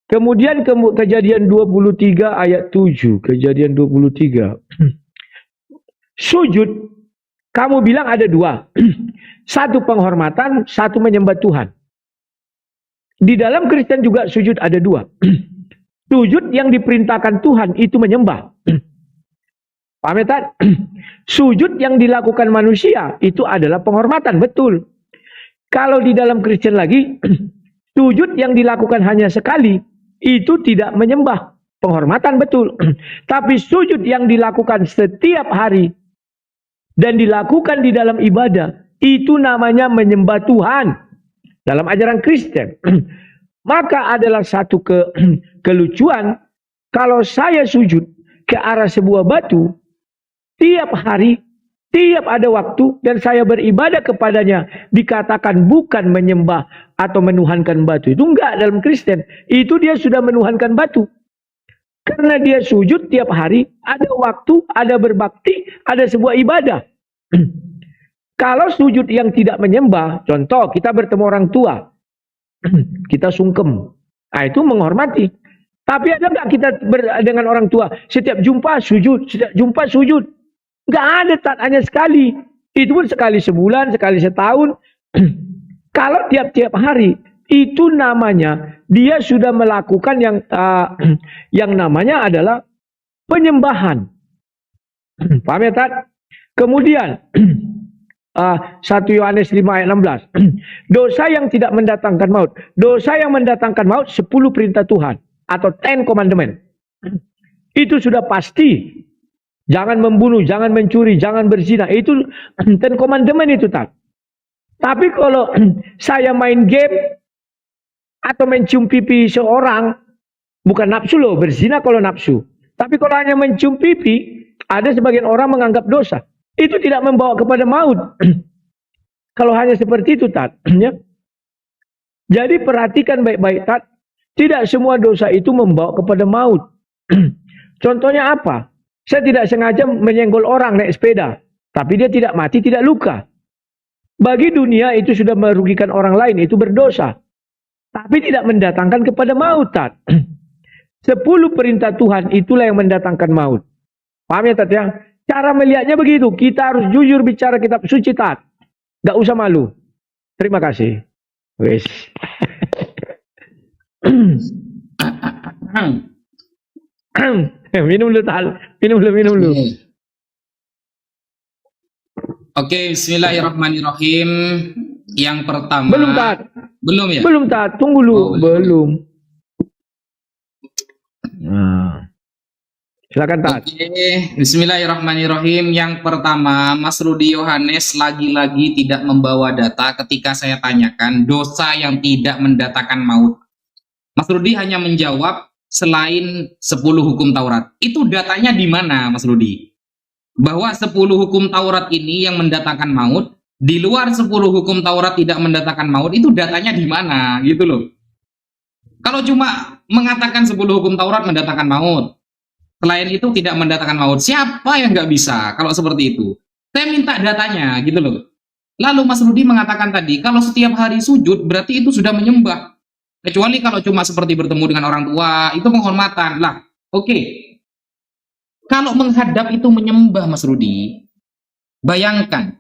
Kemudian Kejadian 23 ayat 7. Kejadian 23. Sujud, kamu bilang ada dua. Satu penghormatan, satu menyembah Tuhan. Di dalam Kristen juga sujud ada dua. Sujud yang diperintahkan Tuhan itu menyembah. Paham ya, Tat? Sujud yang dilakukan manusia itu adalah penghormatan, betul. Kalau di dalam Kristen lagi, sujud yang dilakukan hanya sekali, itu tidak menyembah, penghormatan, betul. Tapi sujud yang dilakukan setiap hari dan dilakukan di dalam ibadah, itu namanya menyembah Tuhan dalam ajaran Kristen. Maka adalah satu kelucuan kalau saya sujud ke arah sebuah batu tiap hari, tiap ada waktu, dan saya beribadah kepadanya, dikatakan bukan menyembah atau menuhankan batu. Itu enggak dalam Kristen. Itu dia sudah menuhankan batu. Karena dia sujud tiap hari, ada waktu, ada berbakti, ada sebuah ibadah. Kalau sujud yang tidak menyembah, contoh kita bertemu orang tua, kita sungkem, nah itu menghormati. Tapi ada nggak kita dengan orang tua setiap jumpa sujud, setiap jumpa sujud? Nggak ada, Tat, hanya sekali. Itu pun sekali sebulan, sekali setahun. Kalau tiap-tiap hari, itu namanya dia sudah melakukan yang namanya adalah penyembahan. Paham ya, Tat? Kemudian 1 Yohanes 5 ayat 16. Dosa yang tidak mendatangkan maut. Dosa yang mendatangkan maut 10 perintah Tuhan atau 10 commandment. Itu sudah pasti. Jangan membunuh, jangan mencuri, jangan berzina. Itu 10 commandment itu, Tat. Tapi kalau saya main game atau mencium pipi seorang, bukan nafsu loh, berzina kalau nafsu. Tapi kalau hanya mencium pipi, ada sebagian orang menganggap dosa. Itu tidak membawa kepada maut. Kalau hanya seperti itu, Tat. Ya. Jadi perhatikan baik-baik, Tat. Tidak semua dosa itu membawa kepada maut. Contohnya apa? Saya tidak sengaja menyenggol orang naik sepeda. Tapi dia tidak mati, tidak luka. Bagi dunia itu sudah merugikan orang lain, itu berdosa. Tapi tidak mendatangkan kepada maut, Tat. 10 perintah Tuhan itulah yang mendatangkan maut. Paham ya, Tat ya? Cara melihatnya begitu. Kita harus jujur bicara kitab suci, Tat. Gak usah malu. Terima kasih. Wes. Minum dulu, Tat. Minum dulu. Oke, bismillahirrahmanirrahim. Yang pertama. Belum, Tat. Belum ya? Belum, Tat. Tunggu dulu. Belum. Nah. Silakan, Tat. Oke, bismillahirrahmanirrahim. Yang pertama, Mas Rudi Yohanes lagi-lagi tidak membawa data ketika saya tanyakan dosa yang tidak mendatangkan maut. Mas Rudi hanya menjawab selain 10 hukum Taurat. Itu datanya di mana, Mas Rudi? Bahwa 10 hukum Taurat ini yang mendatangkan maut, di luar 10 hukum Taurat tidak mendatangkan maut, itu datanya di mana, gitu loh. Kalau cuma mengatakan 10 hukum Taurat mendatangkan maut, selain itu tidak mendatangkan maut, siapa yang nggak bisa kalau seperti itu? Saya minta datanya, gitu loh. Lalu Mas Rudi mengatakan tadi, kalau setiap hari sujud, berarti itu sudah menyembah. Kecuali kalau cuma seperti bertemu dengan orang tua, itu penghormatan. Lah, oke. Kalau menghadap itu menyembah, Mas Rudi, bayangkan,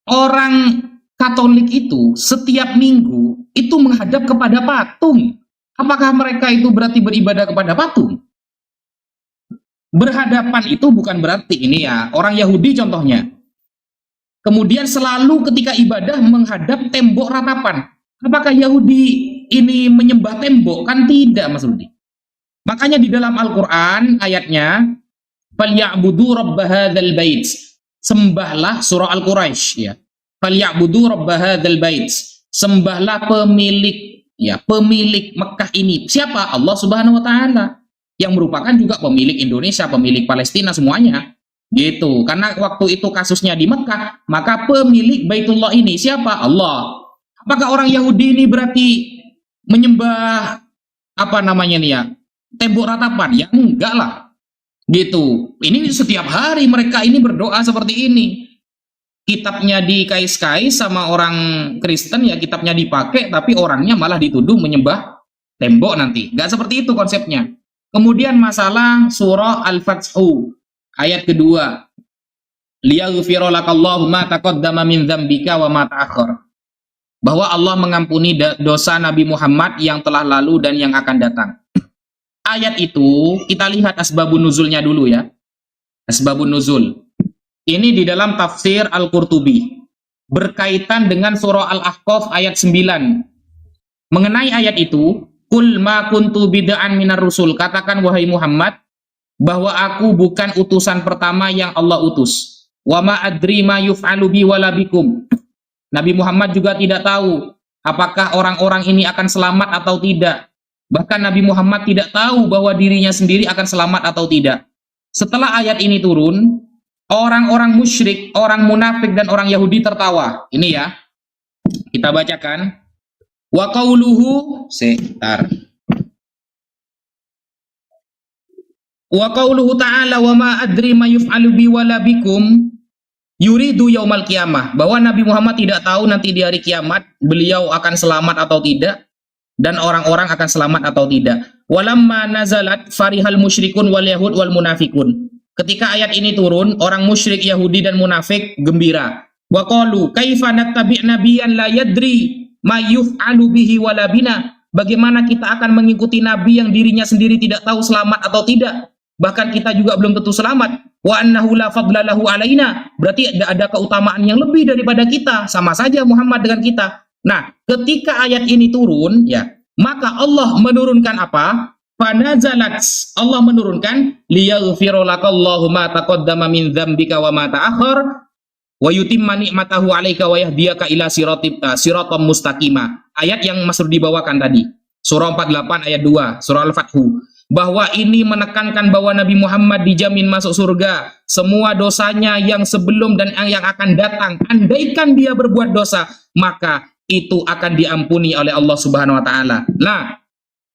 orang Katolik itu setiap minggu itu menghadap kepada patung. Apakah mereka itu berarti beribadah kepada patung? Berhadapan itu bukan berarti ini ya, orang Yahudi contohnya. Kemudian selalu ketika ibadah menghadap tembok ratapan. Apakah Yahudi ini menyembah tembok? Kan tidak, Mas Rudi. Makanya di dalam Al-Quran ayatnya, "Falyabudu rabb hadzal bait." Sembahlah, surah Al-Quraisy ya. "Falyabudu rabb hadzal bait." Sembahlah pemilik Mekah ini. Siapa? Allah Subhanahu wa taala. Yang merupakan juga pemilik Indonesia, pemilik Palestina semuanya. Gitu. Karena waktu itu kasusnya di Mekah, maka pemilik Baitullah ini siapa? Allah. Apakah orang Yahudi ini berarti menyembah apa namanya nih ya? Tembok ratapan? Ya enggak lah. Gitu. Ini setiap hari mereka ini berdoa seperti ini. Kitabnya dikais-kais sama orang Kristen, ya kitabnya dipakai, tapi orangnya malah dituduh menyembah tembok nanti. Enggak seperti itu konsepnya. Kemudian masalah surah Al-Fathu ayat kedua. Liyaghfira lakallahu ma taqaddama min dzambika wa ma ta'akhkhar. Bahwa Allah mengampuni dosa Nabi Muhammad yang telah lalu dan yang akan datang. Ayat itu kita lihat asbabun nuzulnya dulu ya. Asbabun nuzul. Ini di dalam tafsir Al-Qurtubi. Berkaitan dengan surah Al-Ahqaf ayat 9. Mengenai ayat itu, "Qul ma kuntu bid'an minar rusul." Katakan wahai Muhammad, bahwa aku bukan utusan pertama yang Allah utus. Wa ma adri ma yuf'alu bi wala bikum. Nabi Muhammad juga tidak tahu apakah orang-orang ini akan selamat atau tidak. Bahkan Nabi Muhammad tidak tahu bahwa dirinya sendiri akan selamat atau tidak. Setelah ayat ini turun, orang-orang musyrik, orang munafik dan orang Yahudi tertawa. Ini ya, kita bacakan. Wa qauluhu Wa qauluhu ta'ala wa ma adri ma yuf'alu bi wala bikum yuridu yaumal qiyamah. Bahwa Nabi Muhammad tidak tahu nanti di hari kiamat beliau akan selamat atau tidak dan orang-orang akan selamat atau tidak. Walamma nazalat farihal musyrikun wal yahud wal munafikun. Ketika ayat ini turun, orang musyrik, Yahudi dan munafik gembira. Wa qalu kaifa nattabi' nabiyyan la yadri ma yuf'alu bihi wala bina. Bagaimana kita akan mengikuti nabi yang dirinya sendiri tidak tahu selamat atau tidak? Bahkan kita juga belum tentu selamat. Wa annahu la fadla lahu alaina. Berarti ada keutamaan yang lebih daripada kita. Sama saja Muhammad dengan kita. Nah, ketika ayat ini turun, ya, maka Allah menurunkan apa? Fanazalat. Allah menurunkan liyaghfira lakallahu ma taqaddama min dzambika wa ma ta'akhkhar wa yutimma ni'matahu 'alaika wa yahdiyaka ila siratal mustaqima. Ayat yang Mas Rudi bawakan tadi. Surah 48 ayat 2, surah Al-Fathu. Bahwa ini menekankan bahwa Nabi Muhammad dijamin masuk surga. Semua dosanya yang sebelum dan yang akan datang, andaikan dia berbuat dosa, maka itu akan diampuni oleh Allah Subhanahu wa taala. Nah,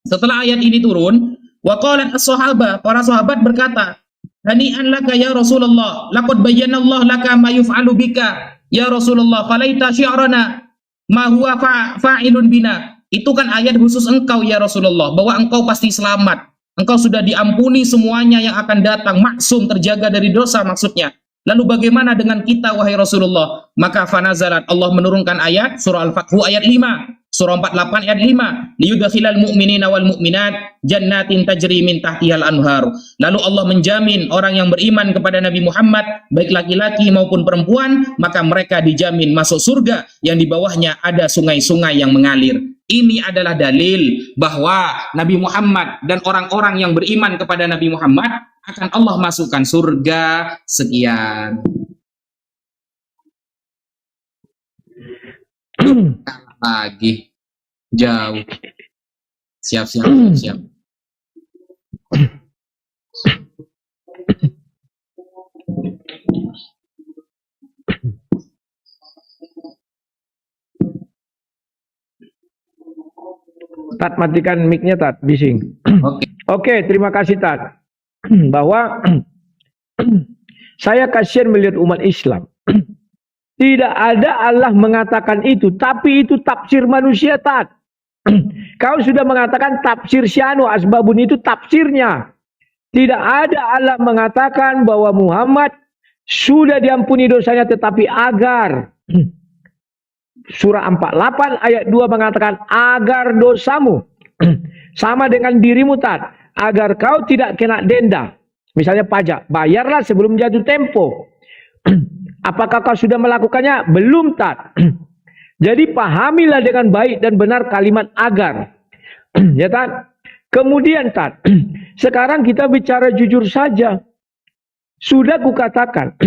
setelah ayat ini turun, wa qalat as-sahabah, para sahabat berkata, "Hani'an laka ya Rasulullah, laqad bayyana Allah laka ma yuf'alu bika." Ya Rasulullah, falaita syi'rana ma huwa fa'ilun bina. Itu kan ayat khusus engkau ya Rasulullah, bahwa engkau pasti selamat. Engkau sudah diampuni semuanya yang akan datang, maksum, terjaga dari dosa maksudnya. Lalu bagaimana dengan kita wahai Rasulullah? Maka fanazalat, Allah menurunkan ayat surah Al-Fathu ayat 5. Surah 48 ayat 5, liyudkhilal mu'minina wal mu'minat jannatin tajri min tahtihal anhar. Lalu Allah menjamin orang yang beriman kepada Nabi Muhammad, baik laki-laki maupun perempuan, maka mereka dijamin masuk surga yang di bawahnya ada sungai-sungai yang mengalir. Ini adalah dalil bahwa Nabi Muhammad dan orang-orang yang beriman kepada Nabi Muhammad akan Allah masukkan surga. Sekian. Lagi jauh. Siap. Tat, matikan mic-nya, Tat, bising. Oke. Oke, terima kasih, Tat. Bahwa saya kasihan melihat umat Islam. Tidak ada Allah mengatakan itu, tapi itu tafsir manusia, Tat. Kau sudah mengatakan tafsir syanu asbabun, itu tafsirnya. Tidak ada Allah mengatakan bahwa Muhammad sudah diampuni dosanya, tetapi agar. Surah 48 ayat 2 mengatakan agar dosamu sama dengan dirimu, Tat, agar kau tidak kena denda. Misalnya pajak, bayarlah sebelum jatuh tempo. Apakah kau sudah melakukannya? Belum, Tat. Jadi pahamilah dengan baik dan benar kalimat agar. Ya, Tat. Kemudian, Tat, sekarang kita bicara jujur saja. Sudah kukatakan,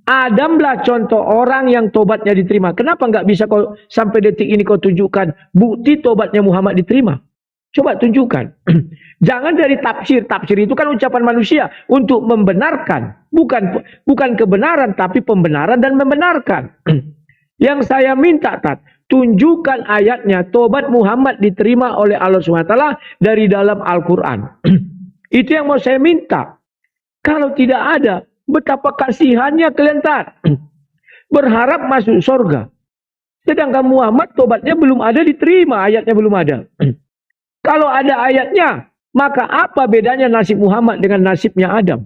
Adamlah contoh orang yang tobatnya diterima. Kenapa nggak bisa kau sampai detik ini kau tunjukkan bukti tobatnya Muhammad diterima? Coba tunjukkan. Jangan dari tafsir. Tafsir itu kan ucapan manusia untuk membenarkan. Bukan kebenaran, tapi pembenaran dan membenarkan. Yang saya minta, Tat, tunjukkan ayatnya tobat Muhammad diterima oleh Allah SWT dari dalam Al-Quran. Itu yang mau saya minta. Kalau tidak ada, betapa kasihannya kalian, Tat. Berharap masuk surga. Sedangkan Muhammad tobatnya belum ada diterima, ayatnya belum ada. Kalau ada ayatnya, maka apa bedanya nasib Muhammad dengan nasibnya Adam?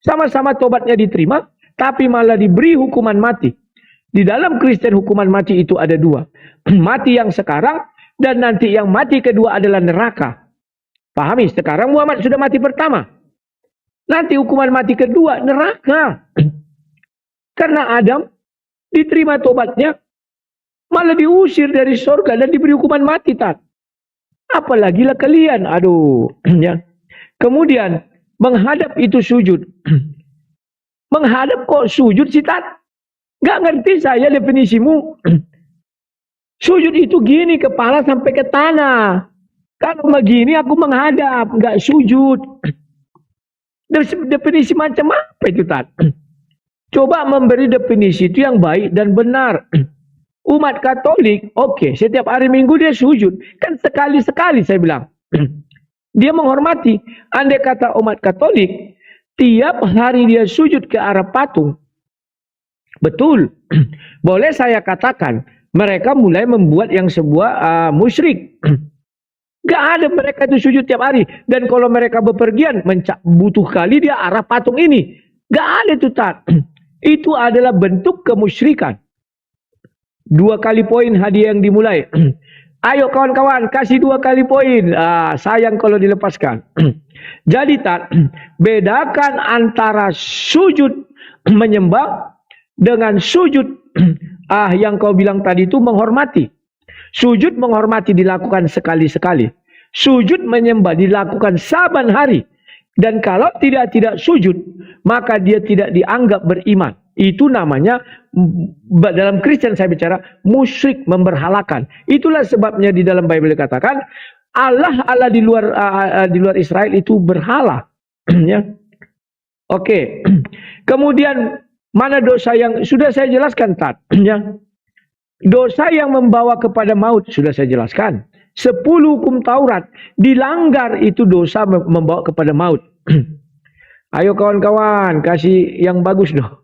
Sama-sama tobatnya diterima, tapi malah diberi hukuman mati. Di dalam Kristen hukuman mati itu ada dua. Mati yang sekarang, dan nanti yang mati kedua adalah neraka. Pahami, sekarang Muhammad sudah mati pertama. Nanti hukuman mati kedua, neraka. Karena Adam diterima tobatnya, malah diusir dari surga dan diberi hukuman mati, Tat. Apalagi lah kalian, aduh. Ya. Kemudian, menghadap itu sujud. Menghadap kok sujud sih, Tat? Gak ngerti saya definisimu. Sujud itu gini, kepala sampai ke tanah. Kalau begini aku menghadap, gak sujud. Definisi macam apa itu, Tat? Coba memberi definisi itu yang baik dan benar. Umat Katolik, oke, setiap hari Minggu dia sujud. Kan sekali-sekali saya bilang. Dia menghormati. Andai kata umat Katolik, tiap hari dia sujud ke arah patung. Betul. Boleh saya katakan, mereka mulai membuat yang sebuah musyrik. Gak ada mereka itu sujud tiap hari. Dan kalau mereka bepergian, butuh kali dia arah patung ini. Gak ada itu, Tat. Itu adalah bentuk kemusyrikan. 2 kali poin hadiah yang dimulai. Ayo kawan-kawan, kasih 2 kali poin. Sayang kalau dilepaskan. Jadi, Tat, bedakan antara sujud menyembah dengan sujud yang kau bilang tadi itu menghormati. Sujud menghormati dilakukan sekali-sekali. Sujud menyembah dilakukan saban hari. Dan kalau tidak sujud, maka dia tidak dianggap beriman. Itu namanya, dalam Kristen saya bicara, musyrik, memberhalakan. Itulah sebabnya di dalam Bible dikatakan, Allah di luar Israel itu berhala. Ya. Oke. Kemudian, mana dosa yang sudah saya jelaskan, Tat? Ya. Dosa yang membawa kepada maut sudah saya jelaskan. 10 hukum Taurat dilanggar, itu dosa membawa kepada maut. Ayo kawan-kawan, kasih yang bagus dong.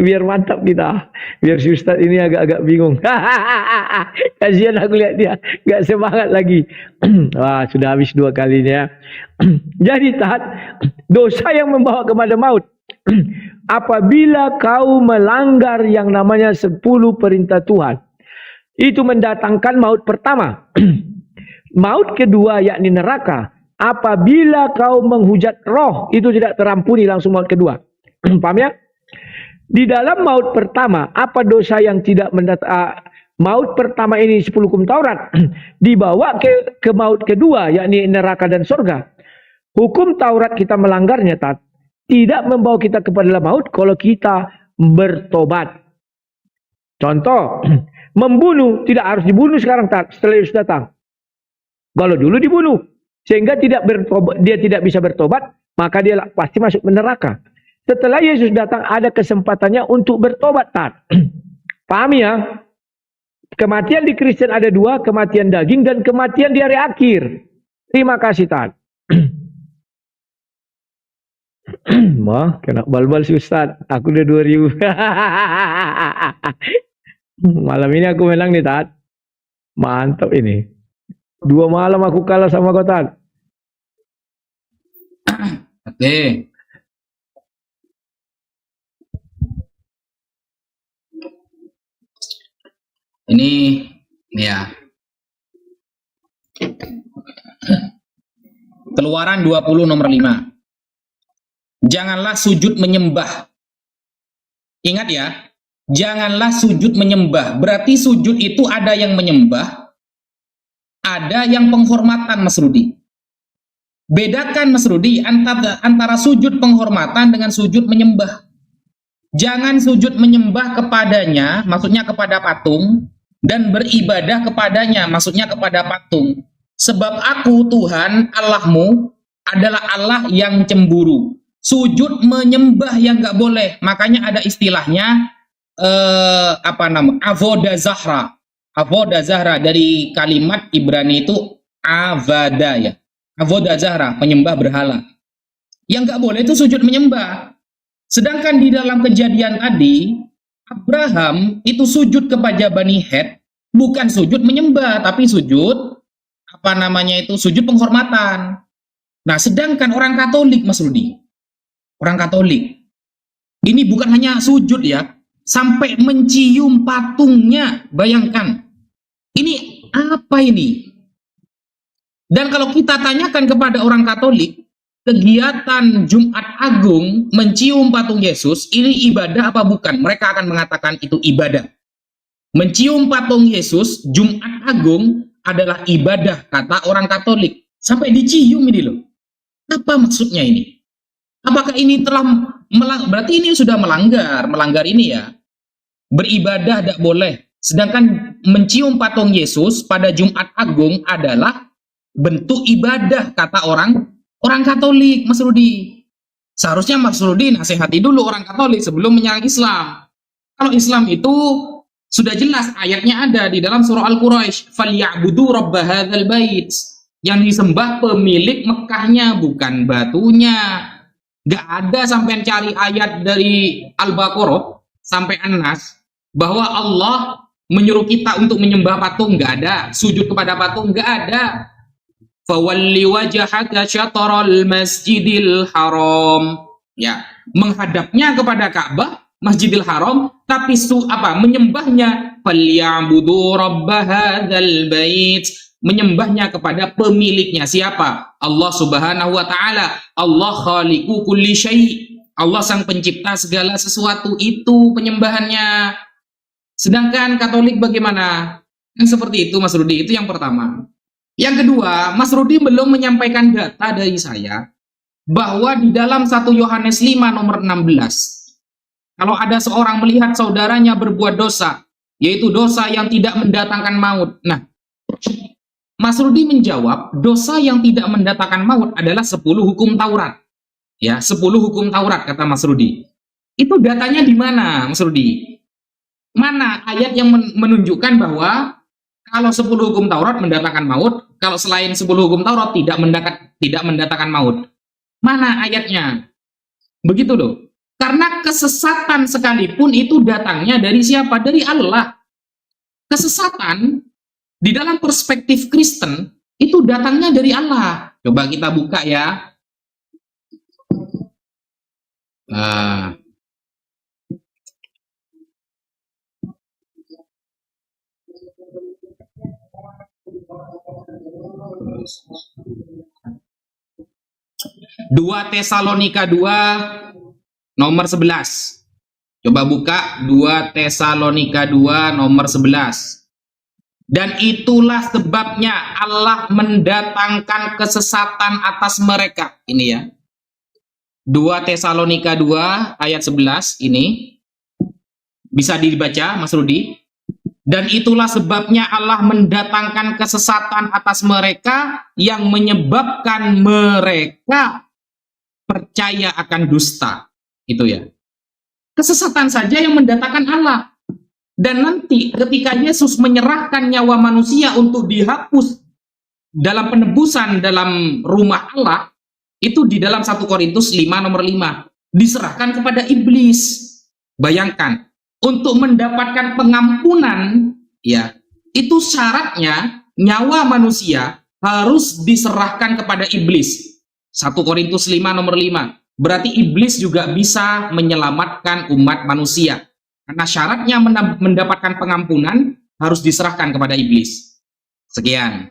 Biar mantap kita. Biar si Ustadz ini agak-agak bingung. Kasihan aku lihat dia. Gak semangat lagi. Wah, sudah habis 2 kalinya. Jadi taat, dosa yang membawa kepada maut. Apabila kau melanggar yang namanya 10 perintah Tuhan. Itu mendatangkan maut pertama. Maut kedua yakni neraka. Apabila kau menghujat roh, itu tidak terampuni langsung maut kedua. Paham ya? Di dalam maut pertama, apa dosa yang tidak maut pertama ini 10 hukum Taurat dibawa ke maut kedua, yakni neraka dan surga. Hukum Taurat kita melanggarnya, tidak membawa kita kepada maut kalau kita bertobat. Contoh, membunuh tidak harus dibunuh sekarang, setelah Yesus datang. Kalau dulu dibunuh, sehingga dia tidak bisa bertobat, maka dia pasti masuk neraka. Setelah Yesus datang, ada kesempatannya untuk bertobat. Paham ya? Kematian di Kristen ada 2, kematian daging dan kematian di hari akhir. Terima kasih, Tat. Wah, kena bal-bal si Ustaz. Aku udah 2000. Malam ini aku menang nih, Tat. Mantap ini. 2 malam aku kalah sama kau, Tat. Oke. Ini ya. Keluaran 20 nomor 5. Janganlah sujud menyembah. Ingat ya, janganlah sujud menyembah. Berarti sujud itu ada yang menyembah, ada yang penghormatan, Mas Rudi. Bedakan, Mas Rudi, antara sujud penghormatan dengan sujud menyembah. Jangan sujud menyembah kepadanya, maksudnya kepada patung, dan beribadah kepadanya, maksudnya kepada patung. Sebab aku, Tuhan, Allahmu, adalah Allah yang cemburu. Sujud menyembah yang nggak boleh. Makanya ada istilahnya, avoda zahra. Avoda zahra dari kalimat Ibrani itu avada ya. Avoda zahra, penyembah berhala. Yang nggak boleh itu sujud menyembah. Sedangkan di dalam kejadian tadi, Abraham itu sujud kepada Bani Het, bukan sujud menyembah, tapi sujud sujud penghormatan. Nah, sedangkan orang Katolik, Mas Rudi, orang Katolik ini bukan hanya sujud ya, sampai mencium patungnya. Bayangkan, ini apa ini? Dan kalau kita tanyakan kepada orang Katolik, kegiatan Jumat Agung mencium patung Yesus ini ibadah apa bukan? Mereka akan mengatakan itu ibadah. Mencium patung Yesus Jumat Agung adalah ibadah, kata orang Katolik. Sampai dicium ini loh. Apa maksudnya ini? Apakah ini telah berarti ini sudah melanggar ini ya. Beribadah tidak boleh. Sedangkan mencium patung Yesus pada Jumat Agung adalah bentuk ibadah, kata orang Katolik, Mas Rudi. Seharusnya Mas Rudi nasihati dulu orang Katolik sebelum menyerang Islam. Kalau Islam itu sudah jelas ayatnya ada di dalam surah Al-Quraisy, "Falyabudu rabb hadzal bait." Yang disembah pemilik Mekahnya, bukan batunya. Gak ada sampai cari ayat dari Al-Baqarah sampai An-Nas bahwa Allah menyuruh kita untuk menyembah patung, gak ada. Sujud kepada patung, gak ada. Fawalli wajhaka syatral masjidil haram. Ya, menghadapnya kepada Ka'bah, Masjidil Haram, tapi menyembahnya falyabudu rabb hadzal bait, menyembahnya kepada pemiliknya. Siapa? Allah Subhanahu wa taala. Allah khaliqu kulli syai'. Allah sang pencipta segala sesuatu, itu penyembahannya. Sedangkan Katolik bagaimana? Yang seperti itu, Mas Rudi, itu yang pertama. Yang kedua, Mas Rudi belum menyampaikan data dari saya bahwa di dalam 1 Yohanes 5 nomor 16, kalau ada seorang melihat saudaranya berbuat dosa, yaitu dosa yang tidak mendatangkan maut. Nah, Mas Rudi menjawab, dosa yang tidak mendatangkan maut adalah 10 hukum Taurat. Ya, 10 hukum Taurat, kata Mas Rudi. Itu datanya di mana, Mas Rudi? Mana ayat yang menunjukkan bahwa kalau 10 hukum Taurat mendatangkan maut, kalau selain 10 hukum Taurat tidak mendatangkan maut? Mana ayatnya? Begitu loh. Karena kesesatan sekalipun itu datangnya dari siapa? Dari Allah. Kesesatan di dalam perspektif Kristen itu datangnya dari Allah. Coba kita buka ya. Nah, Dua Tesalonika 2 nomor 11. Coba buka 2 Tesalonika 2 nomor 11. Dan itulah sebabnya Allah mendatangkan kesesatan atas mereka. Ini ya. 2 Tesalonika 2 ayat 11 ini. Bisa dibaca Mas Rudi? Dan itulah sebabnya Allah mendatangkan kesesatan atas mereka yang menyebabkan mereka percaya akan dusta. Itu ya. Kesesatan saja yang mendatangkan Allah. Dan nanti ketika Yesus menyerahkan nyawa manusia untuk dihapus dalam penebusan dalam rumah Allah, itu di dalam 1 Korintus 5 nomor 5 diserahkan kepada iblis. Bayangkan, untuk mendapatkan pengampunan, ya, itu syaratnya nyawa manusia harus diserahkan kepada iblis. 1 Korintus 5 nomor 5. Berarti iblis juga bisa menyelamatkan umat manusia. Karena syaratnya mendapatkan pengampunan harus diserahkan kepada iblis. Sekian.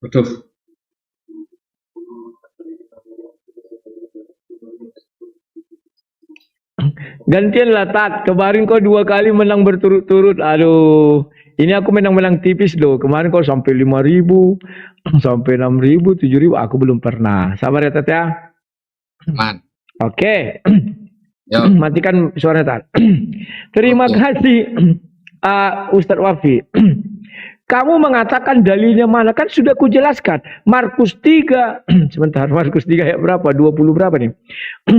Betul. Gantianlah Tat, kemarin kau 2 kali menang berturut-turut. Aduh, ini aku menang-menang tipis loh. Kemarin kau sampai 5.000, sampai 6.000, 7.000. Aku belum pernah. Sabar ya Tat ya. Man. Oke. Yo. Matikan suara Tat. Terima kasih Ustadz Wafi. Kamu mengatakan dalilnya mana? Kan sudah kujelaskan. Markus 3. Sebentar, Markus 3 ayat berapa? 20 berapa nih?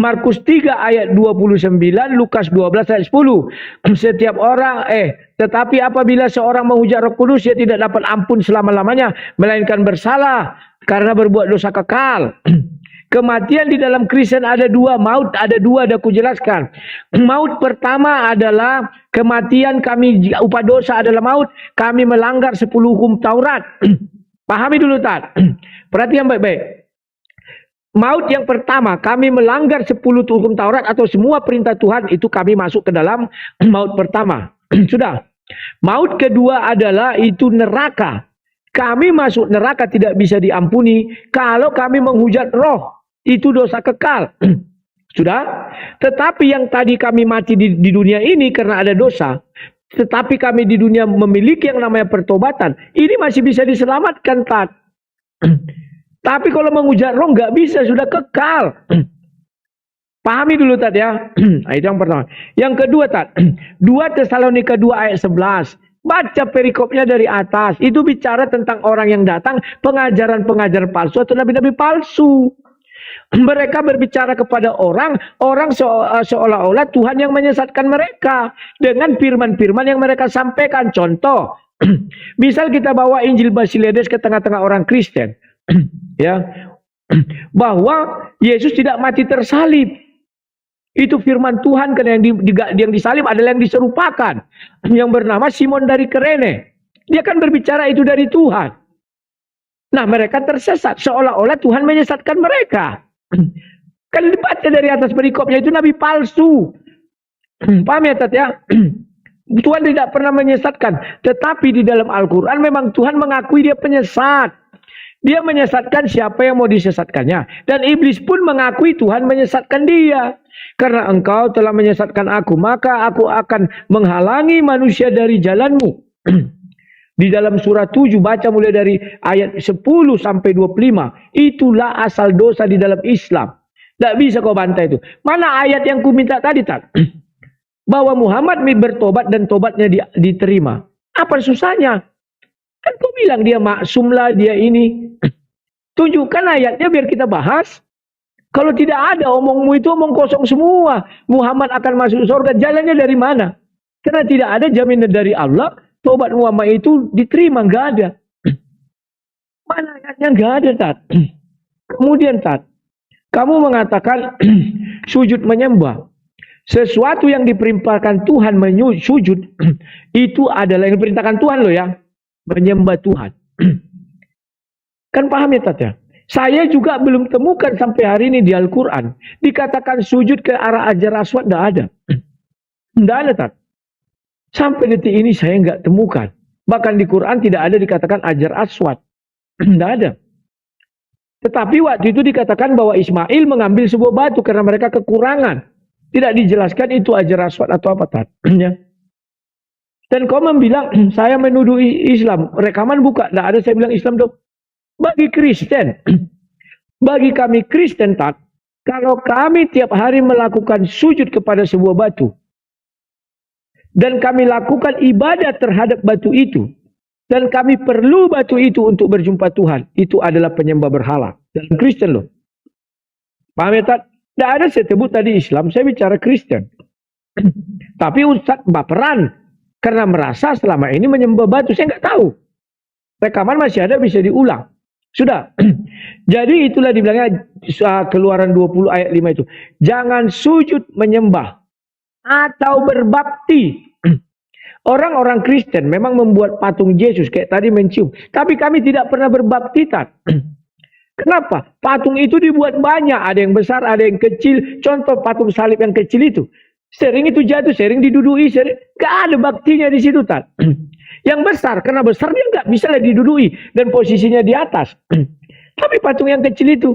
Markus 3 ayat 29, Lukas 12 ayat 10. Setiap orang, tetapi apabila seorang menghujat Roh Kudus, dia tidak dapat ampun selama-lamanya, melainkan bersalah karena berbuat dosa kekal. Kematian di dalam Kristen ada 2, maut ada 2, ada kujelaskan. Maut pertama adalah kematian kami, upah dosa adalah maut, kami melanggar 10 hukum Taurat. Pahami dulu Tat. Perhatian baik-baik. Maut yang pertama, kami melanggar 10 hukum Taurat atau semua perintah Tuhan, itu kami masuk ke dalam maut pertama. Sudah. Maut kedua adalah itu neraka. Kami masuk neraka tidak bisa diampuni kalau kami menghujat roh. Itu dosa kekal. Sudah? Tetapi yang tadi kami mati di dunia ini karena ada dosa, tetapi kami di dunia memiliki yang namanya pertobatan, ini masih bisa diselamatkan Tat. Tapi kalau menghujat roh nggak bisa, sudah kekal. Pahami dulu Tat ya. Itu yang pertama. Yang kedua Tat, 2 Tesalonika 2 ayat 11. Baca perikopnya dari atas. Itu bicara tentang orang yang datang, pengajaran-pengajaran palsu atau nabi-nabi palsu. Mereka berbicara kepada orang seolah-olah Tuhan yang menyesatkan mereka dengan firman-firman yang mereka sampaikan. Contoh, misal kita bawa Injil Basiledes ke tengah-tengah orang Kristen, ya, bahwa Yesus tidak mati tersalib. Itu firman Tuhan, karena yang disalib adalah yang diserupakan, yang bernama Simon dari Kirene. Dia kan berbicara itu dari Tuhan. Nah, mereka tersesat seolah-olah Tuhan menyesatkan mereka. Kan dibaca dari atas perikopnya itu nabi palsu. Paham ya Tat ya? Tuhan tidak pernah menyesatkan. Tetapi di dalam Al-Quran memang Tuhan mengakui dia penyesat. Dia menyesatkan siapa yang mau disesatkannya. Dan iblis pun mengakui Tuhan menyesatkan dia. Karena engkau telah menyesatkan aku, maka aku akan menghalangi manusia dari jalanmu. Di dalam surah 7 baca mulai dari ayat 10 sampai 25. Itulah asal dosa di dalam Islam. Tidak bisa kau bantah itu. Mana ayat yang ku minta tadi Tat? Bahwa Muhammad bertobat dan tobatnya diterima. Apa susahnya? Kan kau bilang dia maksum lah, dia ini. Tunjukkan ayatnya biar kita bahas. Kalau tidak ada, omongmu itu omong kosong semua. Muhammad akan masuk surga. Jalannya dari mana? Karena tidak ada jaminan dari Allah. Tobat Muhammad itu diterima, nggak ada. Mana ayatnya? Nggak ada Tat. Kemudian Tat, Kamu mengatakan sujud menyembah. Sesuatu yang diperintahkan Tuhan sujud itu adalah yang diperintahkan Tuhan loh ya. Menyembah Tuhan. Kan paham ya Tat ya? Saya juga belum temukan sampai hari ini di Al-Quran. Dikatakan sujud ke arah Hajar Aswad, tidak ada. Tidak ada Tat. Sampai detik ini saya nggak temukan. Bahkan di Quran tidak ada dikatakan Hajar Aswad. Tidak ada. Tetapi waktu itu dikatakan bahwa Ismail mengambil sebuah batu karena mereka kekurangan. Tidak dijelaskan itu Hajar Aswad atau apa Tat. Dan kau bilang saya menuduh Islam. Rekaman buka. Tidak ada saya bilang Islam dong. Bagi Kristen, bagi kami Kristen Tat, kalau kami tiap hari melakukan sujud kepada sebuah batu, dan kami lakukan ibadah terhadap batu itu, dan kami perlu batu itu untuk berjumpa Tuhan, itu adalah penyembah berhala. Dalam Kristen loh. Paham ya Tat? Tidak ada saya sebut tadi Islam, saya bicara Kristen. Tapi Ustaz baperan, karena merasa selama ini menyembah batu, saya nggak tahu. Rekaman masih ada, bisa diulang. Sudah. Jadi itulah dibilangnya Keluaran 20 ayat 5 itu. Jangan sujud menyembah atau berbakti. Orang-orang Kristen memang membuat patung Yesus kayak tadi mencium. Tapi kami tidak pernah berbakti Tat. Kenapa? Patung itu dibuat banyak. Ada yang besar, ada yang kecil. Contoh patung salib yang kecil itu. Sering itu jatuh, sering didudui. Gak ada baktinya di situ Tat. Yang besar, karena besar dia nggak bisa didudui dan posisinya di atas. Tapi patung yang kecil itu,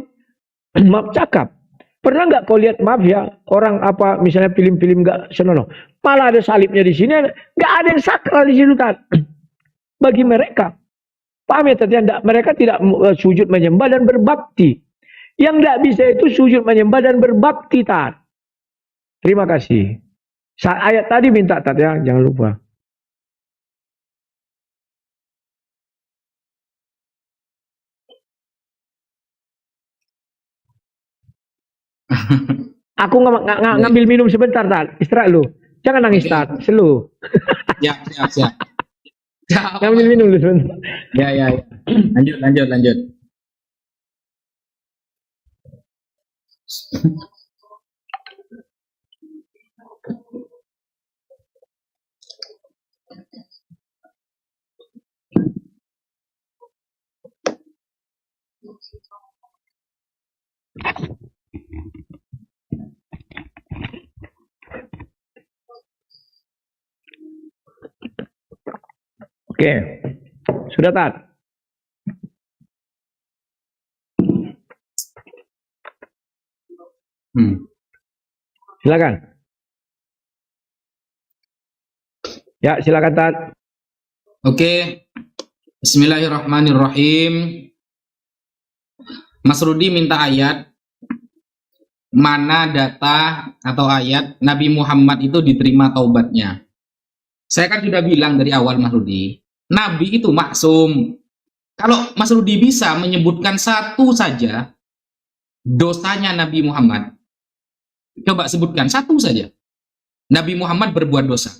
maaf cakap. Pernah nggak kau lihat, maaf ya, orang apa misalnya film-film nggak senonoh, malah ada salibnya di sini, nggak ada yang sakral di situ Tat. Bagi mereka, paham ya Tat? Mereka tidak sujud menyembah dan berbakti. Yang nggak bisa itu sujud menyembah dan berbakti Tat. Terima kasih. Ayat tadi minta Tat ya, jangan lupa. Aku ngambil minum sebentar Tat. Istirahat lu. Jangan nangis Tat. Selu. Siap. Ngambil minum lu sebentar. Ya. Lanjut. Oke. Sudah Tat? Silakan. Ya, silakan Tat. Oke. Bismillahirrahmanirrahim. Mas Rudi minta ayat mana data atau ayat Nabi Muhammad itu diterima taubatnya. Saya kan sudah bilang dari awal Mas Rudi, Nabi itu maksum. Kalau Mas Rudi bisa menyebutkan satu saja dosanya Nabi Muhammad, coba sebutkan satu saja. Nabi Muhammad berbuat dosa.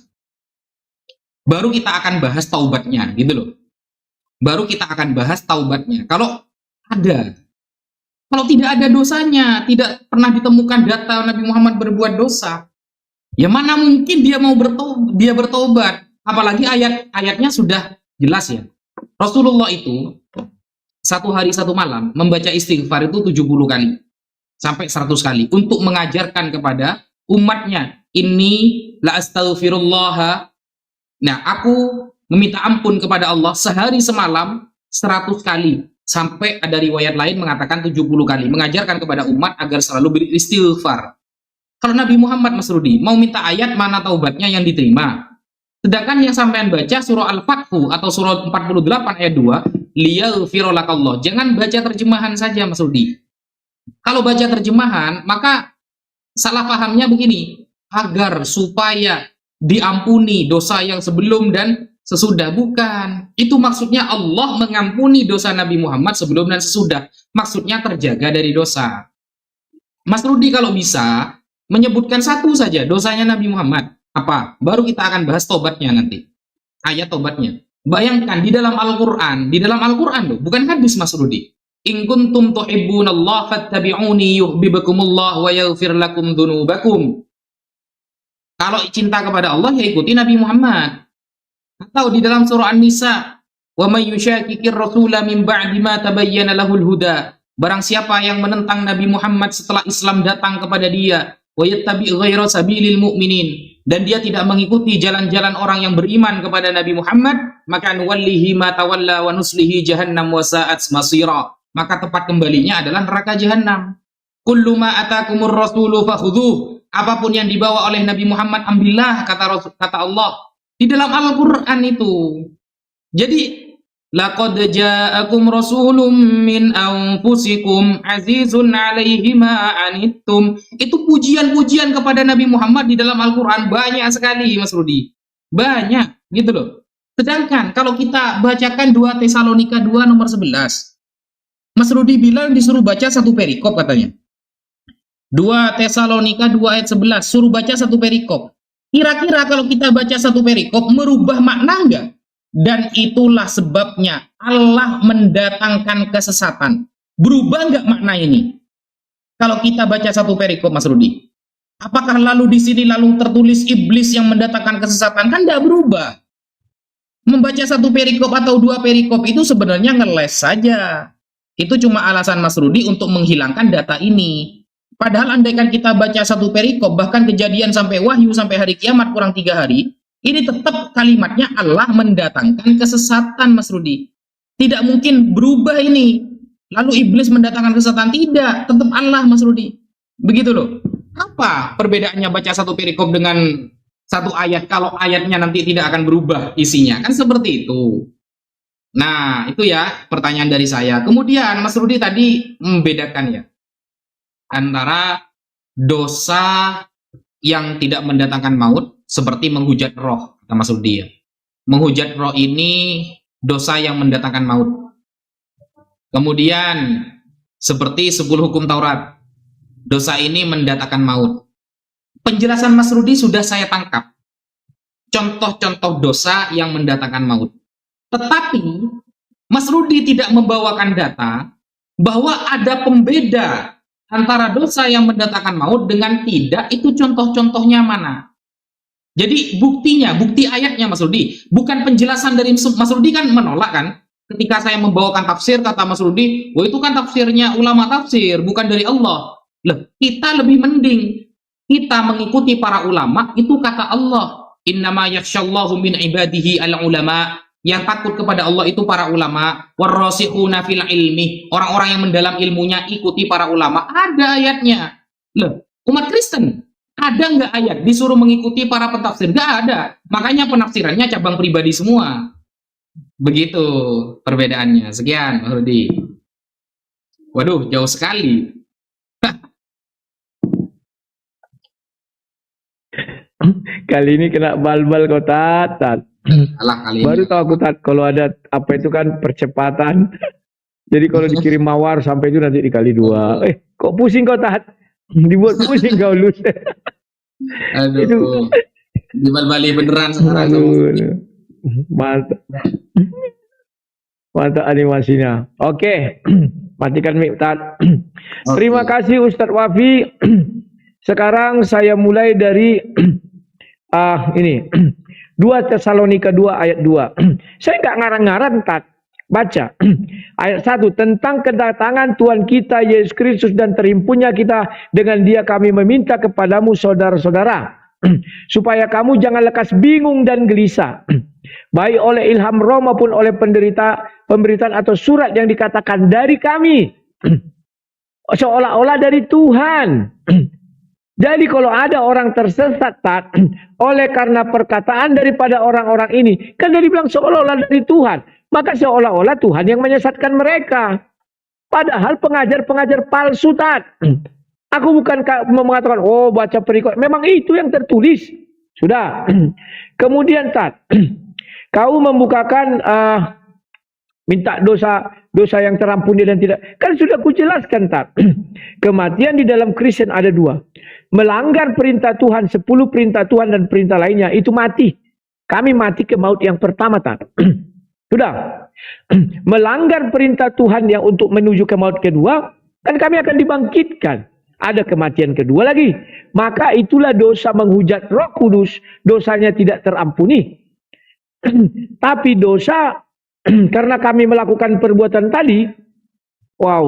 Baru kita akan bahas taubatnya, gitu loh. Baru kita akan bahas taubatnya. Kalau ada. Kalau tidak ada dosanya, tidak pernah ditemukan data Nabi Muhammad berbuat dosa, ya mana mungkin dia mau bertobat. Apalagi ayatnya sudah jelas ya. Rasulullah itu satu hari satu malam membaca istighfar itu 70 kali sampai 100 kali untuk mengajarkan kepada umatnya, ini la astaghfirullah. Nah, aku meminta ampun kepada Allah sehari semalam 100 kali. Sampai ada riwayat lain mengatakan 70 kali. Mengajarkan kepada umat agar selalu beristighfar. Kalau Nabi Muhammad Mas Rudi mau minta ayat mana taubatnya yang diterima. Sedangkan yang sampean baca surah Al-Fathu atau surah 48 ayat 2, liyaghfira lakallah. Jangan baca terjemahan saja Mas Rudi. Kalau baca terjemahan, maka salah pahamnya begini, agar supaya diampuni dosa yang sebelum dan sesudah. Bukan. Itu maksudnya Allah mengampuni dosa Nabi Muhammad sebelum dan sesudah. Maksudnya terjaga dari dosa. Mas Rudi kalau bisa menyebutkan satu saja dosanya Nabi Muhammad. Apa? Baru kita akan bahas tobatnya nanti. Ayat tobatnya. Bayangkan di dalam Al-Quran loh, bukan hadis Mas Rudi. In kuntum tuhibbunallah fattabi'uni yuhibbukumullah wa yaghfir lakum dzunubakum. Kalau cinta kepada Allah ya ikuti Nabi Muhammad. Atau di dalam surah An-Nisa, wa may yushaqiqir rasula min ba'di ma tabayyana lahul huda. Barang siapa yang menentang Nabi Muhammad setelah Islam datang kepada dia, wa yattabi' ghaira sabilil mu'minin, dan dia tidak mengikuti jalan-jalan orang yang beriman kepada Nabi Muhammad, maka nuwallihi ma tawalla wa nuslihi jahannam wa sa'at masira. Maka tempat kembalinya adalah neraka jahanam. Kullu ma atakumur rasulu fakhudhuh. Apapun yang dibawa oleh Nabi Muhammad ambillah, kata Allah di dalam Al-Qur'an itu. Jadi laqad ja'akum rasulun min anfusikum azizun 'alaihi ma anittum. Itu pujian-pujian kepada Nabi Muhammad di dalam Al-Qur'an banyak sekali, Mas Rudi. Banyak, gitu loh. Sedangkan kalau kita bacakan 2 Tesalonika 2 nomor 11, Mas Rudi bilang disuruh baca satu perikop katanya. 2 Tesalonika 2 ayat 11, suruh baca satu perikop. Kira-kira kalau kita baca satu perikop merubah makna enggak? Dan itulah sebabnya Allah mendatangkan kesesatan. Berubah enggak makna ini? Kalau kita baca satu perikop, Mas Rudi. Apakah lalu di sini lalu tertulis iblis yang mendatangkan kesesatan? Kan enggak berubah. Membaca satu perikop atau 2 perikop itu sebenarnya ngeles saja. Itu cuma alasan Mas Rudi untuk menghilangkan data ini. Padahal andaikan kita baca satu perikop, bahkan kejadian sampai wahyu, sampai hari kiamat kurang 3 hari, ini tetap kalimatnya Allah mendatangkan kesesatan, Mas Rudi. Tidak mungkin berubah ini. Lalu iblis mendatangkan kesesatan, tidak. Tetap Allah, Mas Rudi. Begitu loh. Apa perbedaannya baca satu perikop dengan satu ayat, kalau ayatnya nanti tidak akan berubah isinya? Kan seperti itu. Nah, itu ya pertanyaan dari saya. Kemudian Mas Rudi tadi membedakan ya antara dosa yang tidak mendatangkan maut seperti menghujat roh, kata Mas Rudi ya. Menghujat roh ini dosa yang mendatangkan maut. Kemudian seperti 10 hukum Taurat, dosa ini mendatangkan maut. Penjelasan Mas Rudi sudah saya tangkap. Contoh-contoh dosa yang mendatangkan maut. Tetapi Mas Rudi tidak membawakan data bahwa ada pembeda antara dosa yang mendatangkan maut dengan tidak. Itu contoh-contohnya mana? Jadi buktinya, bukti ayatnya Mas Rudi, bukan penjelasan dari Mas Rudi. Kan menolak kan ketika saya membawakan tafsir, kata Mas Rudi, wah itu kan tafsirnya ulama tafsir, bukan dari Allah. Loh, kita lebih mending kita mengikuti para ulama. Itu kata Allah, innama yakhshallahu min ibadihi al-ulama. Yang takut kepada Allah itu para ulama. Warrasikhuna fil ilmi, orang-orang yang mendalam ilmunya ikuti para ulama. Ada ayatnya. Loh, umat Kristen ada nggak ayat disuruh mengikuti para pentafsir? Nggak ada. Makanya penafsirannya cabang pribadi semua. Begitu perbedaannya. Sekian, Mas Rudi. Waduh, jauh sekali. Kali ini kena bal-bal kau Tat. Alah, kali Baru ini. tahu aku Tat, kalau ada apa itu kan percepatan. Jadi kalau dikirim mawar sampai itu nanti dikali 2. Kok pusing kau Tat? Dibuat pusing kau lu. Aduh, Itu. dibal-bali beneran sekarang. Aduh. Mantap. Mantap animasinya. Oke. Matikan mic Tat. Terima kasih Ustadz Wafi. Sekarang saya mulai dari ini 2 Tesalonika 2 ayat 2. Saya nggak ngarang-ngarang Tat. Baca ayat 1, tentang kedatangan Tuhan kita Yesus Kristus dan terhimpunnya kita dengan Dia kami meminta kepadamu saudara-saudara supaya kamu jangan lekas bingung dan gelisah baik oleh ilham roh maupun oleh pemberitaan atau surat yang dikatakan dari kami seolah-olah dari Tuhan. Jadi kalau ada orang tersesat Tat, oleh karena perkataan daripada orang-orang ini, kan dia bilang seolah-olah dari Tuhan, maka seolah-olah Tuhan yang menyesatkan mereka. Padahal pengajar-pengajar palsu Tat. Aku bukan mengatakan, oh baca perikop, memang itu yang tertulis. Sudah. Kemudian Tat, kau membukakan minta dosa yang terampuni dan tidak. Kan sudah kujelaskan Tat. Kematian di dalam Kristen ada 2. Melanggar perintah Tuhan, 10 perintah Tuhan dan perintah lainnya, itu mati. Kami mati ke maut yang pertama Tat. Sudah. Melanggar perintah Tuhan yang untuk menuju ke maut kedua, kan kami akan dibangkitkan. Ada kematian kedua lagi. Maka itulah dosa menghujat Roh Kudus, dosanya tidak terampuni. Tapi dosa karena kami melakukan perbuatan tadi, wow,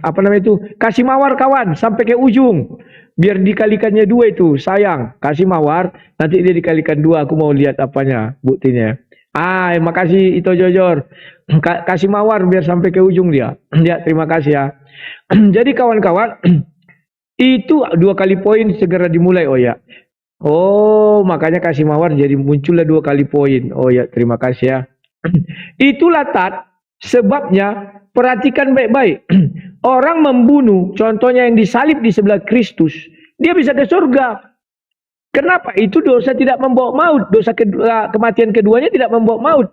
apa namanya itu? Kasih mawar kawan sampai ke ujung. Biar dikalikannya 2 itu, sayang. Kasih mawar, nanti dia dikalikan 2. Aku mau lihat apanya, buktinya. Makasih Ito Jojor. Kasih mawar biar sampai ke ujung dia. Ya, terima kasih ya. Jadi kawan-kawan, itu 2 kali poin segera dimulai. Oh ya. Oh, makanya kasih mawar jadi muncullah 2 kali poin. Oh ya, terima kasih ya. Itulah Tat, sebabnya perhatikan baik-baik. Orang membunuh, contohnya yang disalib di sebelah Kristus, dia bisa ke surga. Kenapa? Itu dosa tidak membawa maut. Dosa kedua, kematian keduanya tidak membawa maut.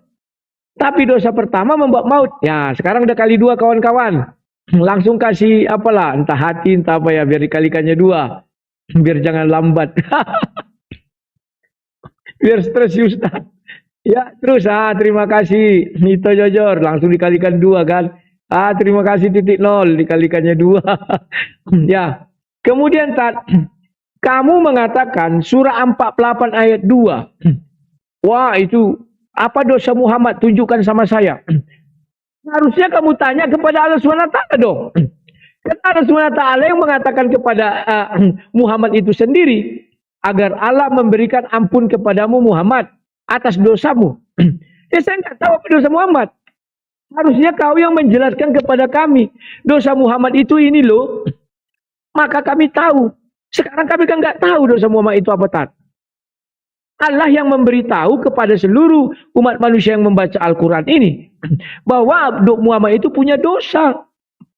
Tapi dosa pertama membawa maut. Ya, sekarang udah kali 2 kawan-kawan. Langsung kasih apalah, entah hati, entah apa ya, biar dikalikannya 2. Biar jangan lambat. Biar stres Ustaz. Ya, terus terima kasih Nito Jojor, langsung dikalikan 2 kan. Terima kasih titik 0, dikalikannya 2. Ya. Kemudian kamu mengatakan surah 48 ayat 2. Wah, itu apa dosa Muhammad, tunjukkan sama saya. Harusnya kamu tanya kepada Allah SWT dong. Karena Allah SWT yang mengatakan kepada Muhammad itu sendiri, agar Allah memberikan ampun kepadamu Muhammad atas dosamu. Ya, saya nggak tahu apa dosa Muhammad. Harusnya kau yang menjelaskan kepada kami. Dosa Muhammad itu ini loh. Maka kami tahu. Sekarang kami kan nggak tahu dosa Muhammad itu apa, Tat. Allah yang memberitahu kepada seluruh umat manusia yang membaca Al-Quran ini, bahwa Muhammad itu punya dosa.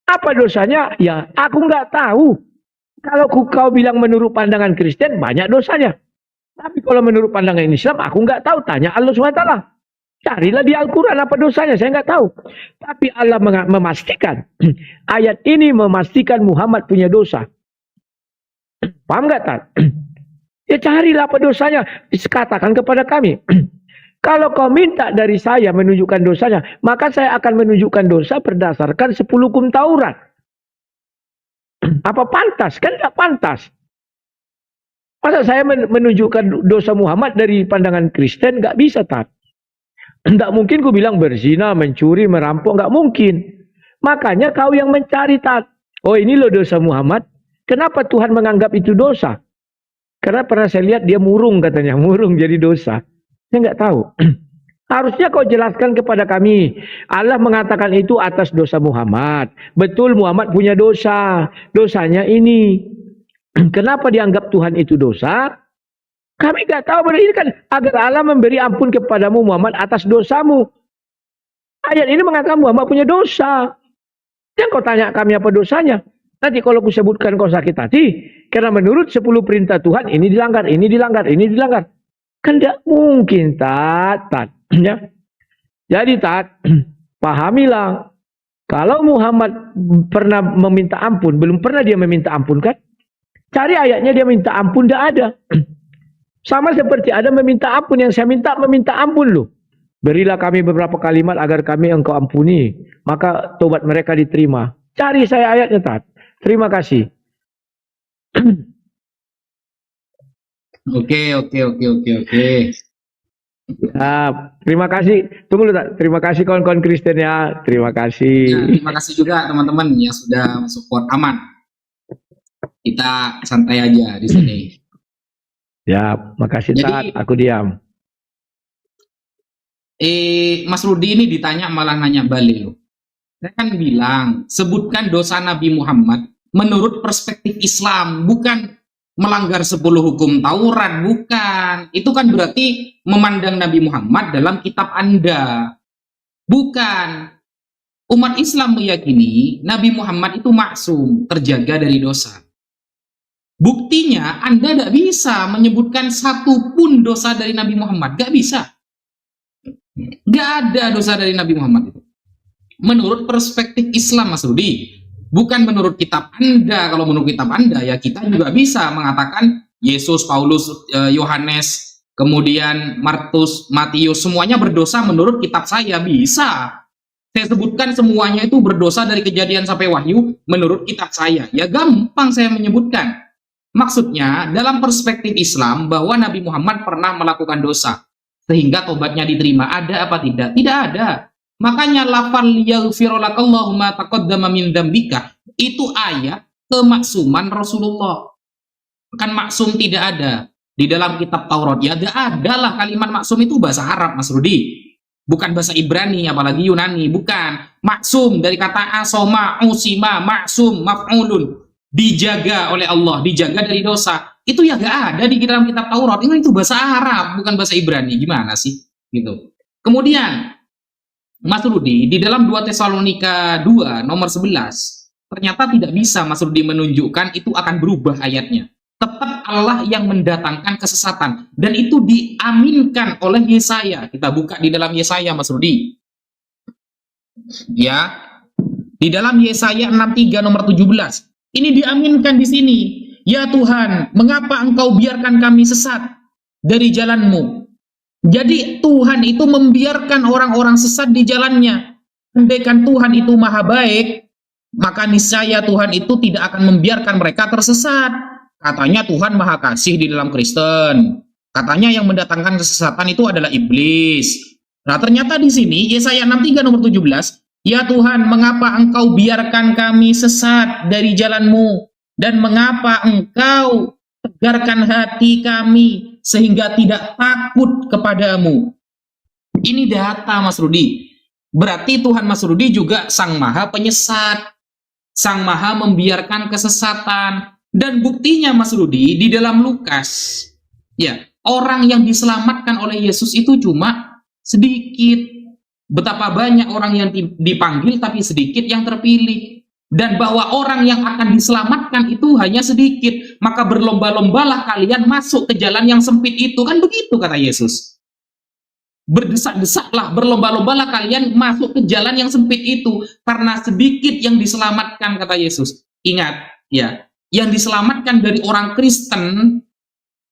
Apa dosanya? Ya, aku nggak tahu. Kalau kau bilang menurut pandangan Kristen, banyak dosanya. Tapi kalau menurut pandangan Islam, aku nggak tahu. Tanya Allah SWT. Carilah di Al-Quran apa dosanya, saya nggak tahu. Tapi Allah memastikan, ayat ini memastikan Muhammad punya dosa. Paham nggak, Tat? Ya carilah apa dosanya, katakan kepada kami. Kalau kau minta dari saya menunjukkan dosanya, maka saya akan menunjukkan dosa berdasarkan 10 hukum Taurat. Apa pantas? Kan tidak pantas. Masa saya menunjukkan dosa Muhammad dari pandangan Kristen? Nggak bisa, Tat. Tidak mungkin ku bilang berzina, mencuri, merampok. Nggak mungkin. Makanya kau yang mencari, Tat. Oh, ini loh dosa Muhammad. Kenapa Tuhan menganggap itu dosa? Karena pernah saya lihat dia murung katanya. Murung jadi dosa. Saya nggak tahu. Harusnya kau jelaskan kepada kami. Allah mengatakan itu atas dosa Muhammad. Betul Muhammad punya dosa. Dosanya ini. Kenapa dianggap Tuhan itu dosa? Kami nggak tahu. Ini kan agar Allah memberi ampun kepadamu Muhammad atas dosamu. Ayat ini mengatakan Muhammad punya dosa. Yang kau tanya kami apa dosanya? Nanti kalau aku sebutkan kau sakit hati. Karena menurut 10 perintah Tuhan ini dilanggar, ini dilanggar, ini dilanggar. Kan tidak mungkin, Tat. Ya. Jadi, Tat, pahamilah. Kalau Muhammad pernah meminta ampun, belum pernah dia meminta ampun kan? Cari ayatnya dia minta ampun, tidak ada. Sama seperti ada meminta ampun, yang saya minta meminta ampun loh. Berilah kami beberapa kalimat agar kami engkau ampuni. Maka tobat mereka diterima. Cari saya ayatnya, Tat. Terima kasih. Oke. Terima kasih. Tunggu dulu, Tat. Terima kasih kawan-kawan Kristen ya. Terima kasih. Ya, terima kasih juga teman-teman yang sudah support. Aman. Kita santai aja di sini. Ya, makasih. Jadi, Tat. Aku diam. Mas Rudi ini ditanya malah nanya balik loh. Saya kan bilang, sebutkan dosa Nabi Muhammad menurut perspektif Islam, bukan melanggar 10 hukum Taurat, bukan. Itu kan berarti memandang Nabi Muhammad dalam kitab Anda. Bukan. Umat Islam meyakini Nabi Muhammad itu maksum, terjaga dari dosa. Buktinya Anda tidak bisa menyebutkan satu pun dosa dari Nabi Muhammad. Gak bisa. Gak ada dosa dari Nabi Muhammad itu. Menurut perspektif Islam, Mas Rudi, bukan menurut kitab Anda. Kalau menurut kitab Anda, ya kita juga bisa mengatakan Yesus, Paulus, Yohanes, kemudian Markus, Matius, semuanya berdosa menurut kitab saya. Bisa. Saya sebutkan semuanya itu berdosa dari Kejadian sampai Wahyu menurut kitab saya. Ya gampang saya menyebutkan. Maksudnya dalam perspektif Islam bahwa Nabi Muhammad pernah melakukan dosa sehingga tobatnya diterima. Ada apa tidak? Tidak ada. Makanya lafal yaghfirulakallahu ma taqaddama min dzambika itu ayat kemaksuman Rasulullah. Kan maksum tidak ada di dalam kitab Taurat. Ya ada lah, kalimat maksum itu bahasa Arab, Mas Rudi. Bukan bahasa Ibrani, apalagi Yunani. Bukan. Maksum dari kata asoma, usima, maksum, maf'ulun. Dijaga oleh Allah, dijaga dari dosa. Itu ya gak ada di dalam kitab Taurat. Itu bahasa Arab, bukan bahasa Ibrani. Gimana sih? Gitu. Kemudian, Mas Rudi, di dalam 2 Tesalonika 2, nomor 11, ternyata tidak bisa Mas Rudi menunjukkan itu akan berubah ayatnya. Tetap Allah yang mendatangkan kesesatan. Dan itu diaminkan oleh Yesaya. Kita buka di dalam Yesaya, Mas Rudi. Ya. Di dalam Yesaya 63 nomor 17. Ini diaminkan di sini. Ya Tuhan, mengapa engkau biarkan kami sesat dari jalan-Mu? Jadi Tuhan itu membiarkan orang-orang sesat di jalannya. Andaikan Tuhan itu maha baik, maka niscaya Tuhan itu tidak akan membiarkan mereka tersesat. Katanya Tuhan maha kasih di dalam Kristen. Katanya yang mendatangkan kesesatan itu adalah iblis. Nah ternyata di sini Yesaya 63 nomor 17. Ya Tuhan, mengapa engkau biarkan kami sesat dari jalan-Mu? Dan mengapa engkau tegarkan hati kami sehingga tidak takut kepadamu? Ini data Mas Rudi. Berarti Tuhan Mas Rudi juga Sang Maha Penyesat. Sang Maha membiarkan kesesatan. Dan buktinya Mas Rudi di dalam Lukas, ya, orang yang diselamatkan oleh Yesus itu cuma sedikit. Betapa banyak orang yang dipanggil tapi sedikit yang terpilih. Dan bahwa orang yang akan diselamatkan itu hanya sedikit. Maka berlomba-lombalah kalian masuk ke jalan yang sempit itu. Kan begitu kata Yesus. Berdesak-desaklah, berlomba-lombalah kalian masuk ke jalan yang sempit itu. Karena sedikit yang diselamatkan kata Yesus. Ingat, ya. Yang diselamatkan dari orang Kristen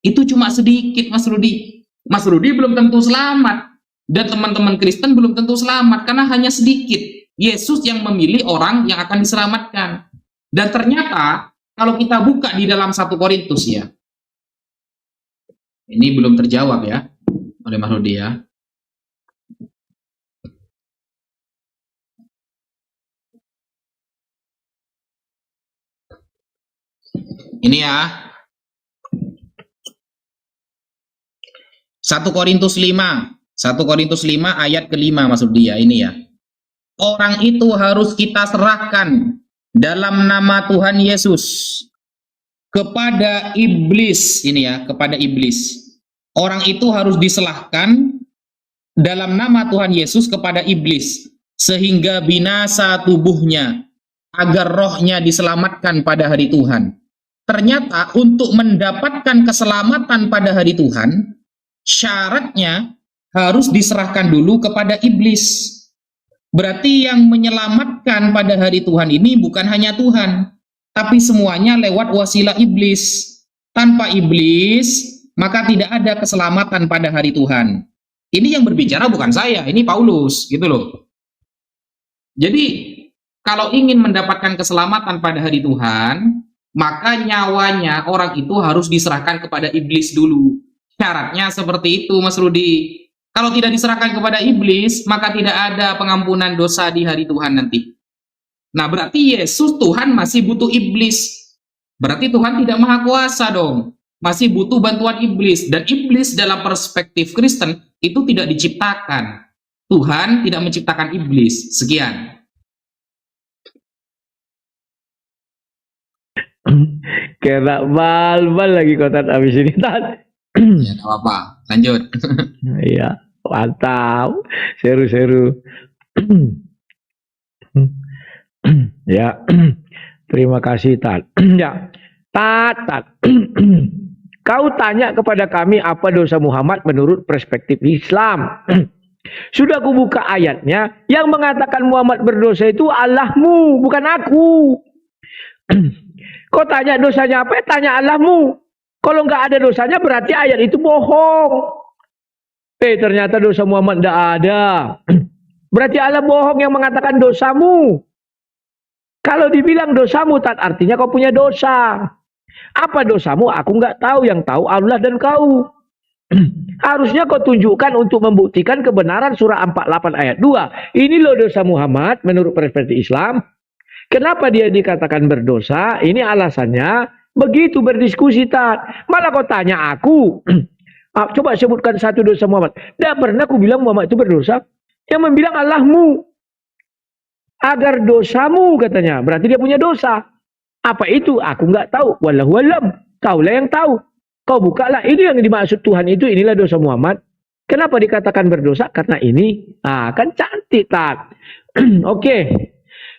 itu cuma sedikit, Mas Rudi. Mas Rudi belum tentu selamat. Dan teman-teman Kristen belum tentu selamat. Karena hanya sedikit. Yesus yang memilih orang yang akan diselamatkan. Dan ternyata, kalau kita buka di dalam 1 Korintus ya. Ini belum terjawab ya. Oleh Mas Rudi ya. Ini ya. 1 Korintus 5. 1 Korintus 5 ayat ke-5 maksud dia. Ini ya. Orang itu harus kita serahkan dalam nama Tuhan Yesus kepada iblis. Ini ya, kepada iblis. Orang itu harus diserahkan dalam nama Tuhan Yesus kepada iblis. Sehingga binasa tubuhnya. Agar rohnya diselamatkan pada hari Tuhan. Ternyata untuk mendapatkan keselamatan pada hari Tuhan, syaratnya harus diserahkan dulu kepada iblis. Berarti yang menyelamatkan pada hari Tuhan ini bukan hanya Tuhan, tapi semuanya lewat wasilah iblis. Tanpa iblis, maka tidak ada keselamatan pada hari Tuhan. Ini yang berbicara bukan saya, ini Paulus, gitu loh. Jadi, kalau ingin mendapatkan keselamatan pada hari Tuhan, maka nyawanya orang itu harus diserahkan kepada iblis dulu. Syaratnya seperti itu, Mas Rudi. Kalau tidak diserahkan kepada iblis, maka tidak ada pengampunan dosa di hari Tuhan nanti. Nah, berarti Yesus Tuhan masih butuh iblis. Berarti Tuhan tidak maha kuasa dong. Masih butuh bantuan iblis. Dan iblis dalam perspektif Kristen itu tidak diciptakan. Tuhan tidak menciptakan iblis. Sekian. Kena bal-bal lagi kotak habis ini. Ya, gak apa-apa. Lanjut. Iya, mantap. Seru-seru. Ya, terima kasih Tat. Ya, Tat. Kau tanya kepada kami apa dosa Muhammad menurut perspektif Islam. Sudah kubuka ayatnya. Yang mengatakan Muhammad berdosa itu Allahmu, bukan aku. Kau tanya dosanya apa? Tanya Allahmu. Kalau nggak ada dosanya berarti ayat itu bohong. Ternyata dosa Muhammad tidak ada. Berarti Allah bohong yang mengatakan dosamu. Kalau dibilang dosamu, artinya kau punya dosa. Apa dosamu? Aku nggak tahu. Yang tahu Allah dan kau. Harusnya kau tunjukkan untuk membuktikan kebenaran surah 48 ayat 2. Ini loh dosa Muhammad menurut perspektif Islam. Kenapa dia dikatakan berdosa? Ini alasannya. Begitu berdiskusi, malah kau tanya aku. Coba sebutkan satu dosa Muhammad. Tidak pernah aku bilang Muhammad itu berdosa. Yang membilang Allahmu. Agar dosamu katanya. Berarti dia punya dosa. Apa itu? Aku nggak tahu. Wallahu alam. Kaulah yang tahu. Kau bukalah. Ini yang dimaksud Tuhan itu. Inilah dosa Muhammad. Kenapa dikatakan berdosa? Karena ini. Kan cantik, Oke.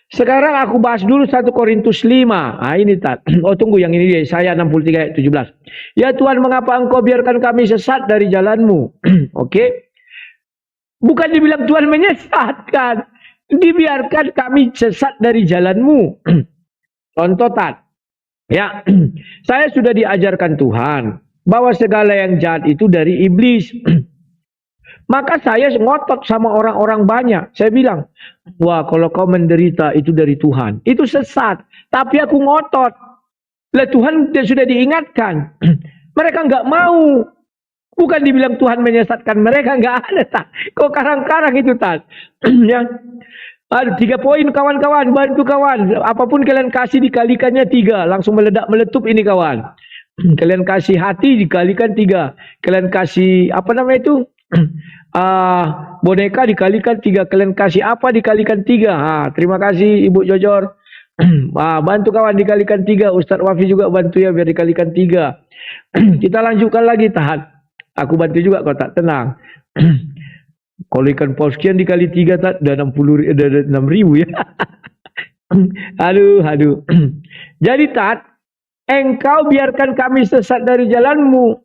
Sekarang aku bahas dulu 1 Korintus 5. Ini, Oh, tunggu. Yang ini dia. Saya 63 ayat 17. Ya Tuhan, mengapa engkau biarkan kami sesat dari jalanmu? Oke. Bukan dibilang Tuhan menyesatkan. Dibiarkan kami sesat dari jalanmu. Contoh, ya, saya sudah diajarkan Tuhan bahwa segala yang jahat itu dari iblis. Maka saya ngotot sama orang-orang banyak. Saya bilang, wah kalau kau menderita itu dari Tuhan. Itu sesat. Tapi aku ngotot. Lah Tuhan sudah diingatkan. Mereka nggak mau. Bukan dibilang Tuhan menyesatkan mereka, nggak ada, Kok karang-karang itu, ya. Ada 3 poin kawan-kawan, bantu kawan. Apapun kalian kasih dikalikannya 3, langsung meledak meletup ini kawan. Kalian kasih hati dikalikan 3. Kalian kasih apa namanya itu? Boneka dikalikan 3. Kalian kasih apa dikalikan 3. Terima kasih Ibu Jojor. Bantu kawan dikalikan 3. Ustadz Wafi juga bantu ya biar dikalikan 3. Kita lanjutkan lagi, tahan. Aku bantu juga kau tak tenang. Kalau ikan paus sekian dikali 3 udah 6.000 ya. Aduh. Jadi engkau biarkan kami sesat dari jalanmu.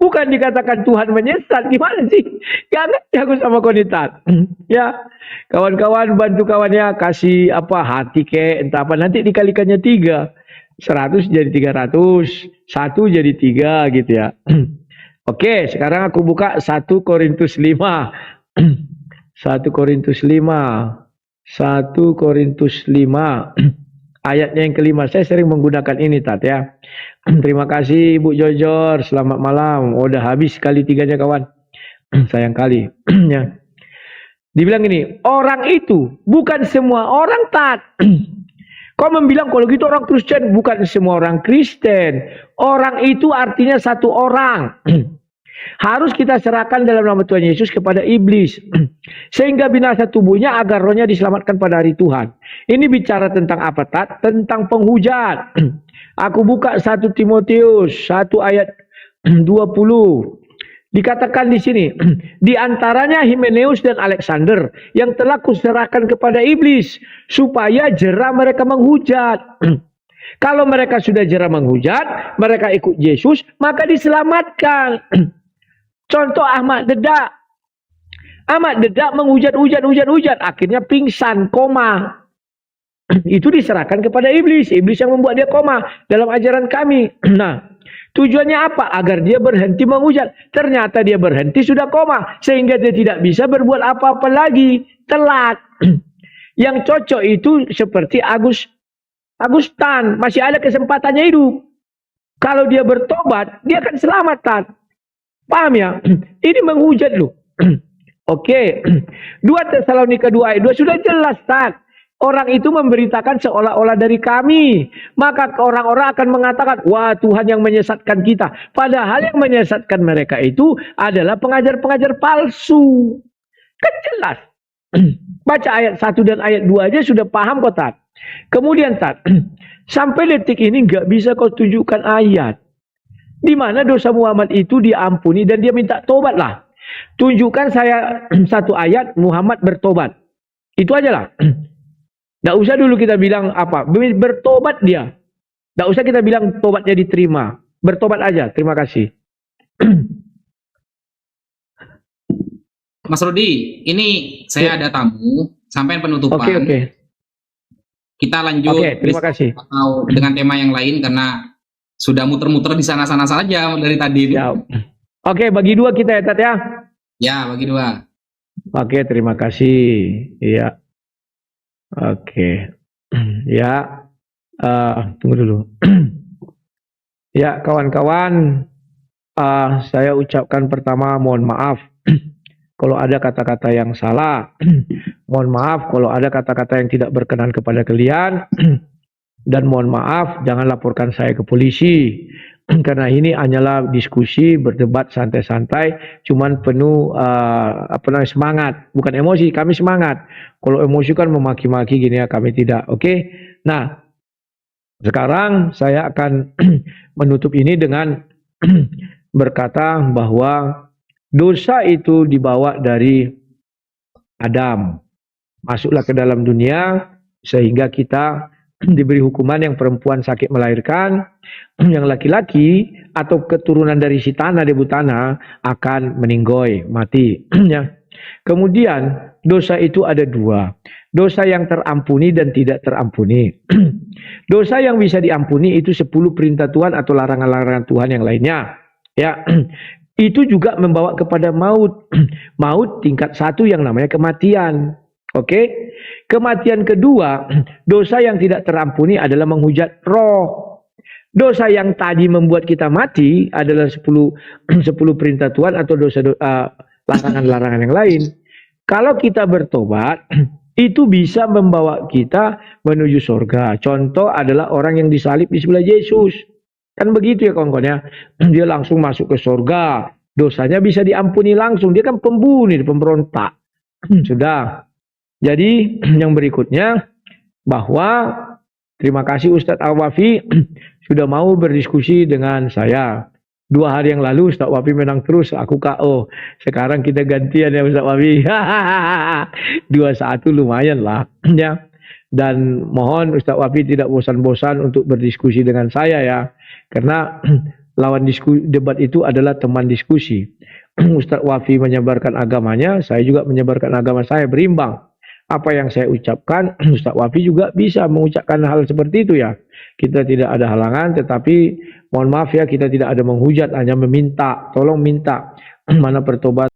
Bukan dikatakan Tuhan menyesat. Gimana sih? Gak ngerti aku sama kau nih, Ya, kawan-kawan bantu kawannya kasih apa hati entah apa, nanti dikalikannya 3. 100 jadi 300, 1 jadi 3 gitu ya. Oke, sekarang aku buka 1 Korintus 5. 1 Korintus 5. 1 Korintus 5. Ayatnya yang kelima. Saya sering menggunakan ini, ya. Terima kasih Ibu Jojor. Selamat malam. Udah habis kali 3-nya kawan. Sayang kali. Ya. Dibilang ini, orang itu bukan semua orang, Kau membilang kalau gitu orang Kristen, bukan semua orang Kristen. Orang itu artinya satu orang. Harus kita serahkan dalam nama Tuhan Yesus kepada iblis. Sehingga binasa tubuhnya agar rohnya diselamatkan pada hari Tuhan. Ini bicara tentang apa, Tentang penghujat. Aku buka 1 Timotius 1 ayat 20. Dikatakan di sini, di antaranya Himeneus dan Alexander yang telah kuserahkan kepada iblis supaya jera mereka menghujat. Kalau mereka sudah jera menghujat, mereka ikut Yesus, maka diselamatkan. Contoh Ahmad Dedak. Ahmad Dedak menghujat, akhirnya pingsan, koma. Itu diserahkan kepada iblis. Iblis yang membuat dia koma dalam ajaran kami. Nah, tujuannya apa? Agar dia berhenti menghujat. Ternyata dia berhenti sudah koma. Sehingga dia tidak bisa berbuat apa-apa lagi. Telat. Yang cocok itu seperti Agustan. Masih ada kesempatannya hidup. Kalau dia bertobat, dia akan selamat. Paham ya? Ini menghujat loh. Oke. 2 Tesalonika 2 ayat 2 sudah jelas, Orang itu memberitakan seolah-olah dari kami. Maka orang-orang akan mengatakan, wah Tuhan yang menyesatkan kita. Padahal yang menyesatkan mereka itu adalah pengajar-pengajar palsu. Kan jelas. Baca ayat 1 dan ayat 2 aja sudah paham kok, Kemudian, sampai detik ini nggak bisa kau tunjukkan ayat. Di mana dosa Muhammad itu diampuni dan dia minta tobat lah. Tunjukkan saya 1 ayat Muhammad bertobat. Itu aja lah. Tidak usah dulu kita bilang apa. Bertobat dia. Tidak usah kita bilang tobatnya diterima. Bertobat aja. Terima kasih. Mas Rudi, ini saya ada tamu. Sampai penutupan. Oke. Kita lanjut. Terima kasih. Atau dengan tema yang lain karena sudah muter-muter di sana-sana saja dari tadi. Ya. Oke, bagi 2 kita ya, ya. Ya, bagi 2. Oke, terima kasih. Iya. Oke. Ya, tunggu dulu. Ya, kawan-kawan, saya ucapkan pertama mohon maaf kalau ada kata-kata yang salah. Mohon maaf kalau ada kata-kata yang tidak berkenan kepada kalian. Dan mohon maaf, jangan laporkan saya ke polisi. Karena ini hanyalah diskusi, berdebat santai-santai, cuman penuh semangat, bukan emosi. Kami semangat. Kalau emosi kan memaki-maki gini ya, kami tidak. Oke. Nah, sekarang saya akan menutup ini dengan berkata bahwa dosa itu dibawa dari Adam. Masuklah ke dalam dunia sehingga kita diberi hukuman yang perempuan sakit melahirkan, yang laki-laki atau keturunan dari si tanah debu tanah akan meninggoy, mati. Ya. Kemudian dosa itu ada 2. Dosa yang terampuni dan tidak terampuni. Dosa yang bisa diampuni itu 10 perintah Tuhan atau larangan-larangan Tuhan yang lainnya. Ya. Itu juga membawa kepada maut. Maut tingkat 1 yang namanya kematian. Oke. Kematian kedua, dosa yang tidak terampuni adalah menghujat roh. Dosa yang tadi membuat kita mati adalah 10 perintah Tuhan atau dosa larangan-larangan yang lain. Kalau kita bertobat, itu bisa membawa kita menuju surga. Contoh adalah orang yang disalib di sebelah Yesus. Kan begitu ya kawan-kawan ya. Dia langsung masuk ke surga. Dosanya bisa diampuni langsung. Dia kan pembunuh, pemberontak. Sudah. Jadi yang berikutnya bahwa terima kasih Ustadz Al-Wafi sudah mau berdiskusi dengan saya. 2 hari yang lalu Ustadz Wafi menang terus, aku KO. Sekarang kita gantian ya Ustadz Wafi. 2-1 lumayan lah. Ya. Dan mohon Ustadz Wafi tidak bosan-bosan untuk berdiskusi dengan saya ya. Karena lawan debat itu adalah teman diskusi. Ustadz Wafi menyebarkan agamanya, saya juga menyebarkan agama saya, berimbang. Apa yang saya ucapkan, Ustadz Wafi juga bisa mengucapkan hal seperti itu ya. Kita tidak ada halangan, tetapi mohon maaf ya, kita tidak ada menghujat, hanya meminta, tolong minta mana pertobatan.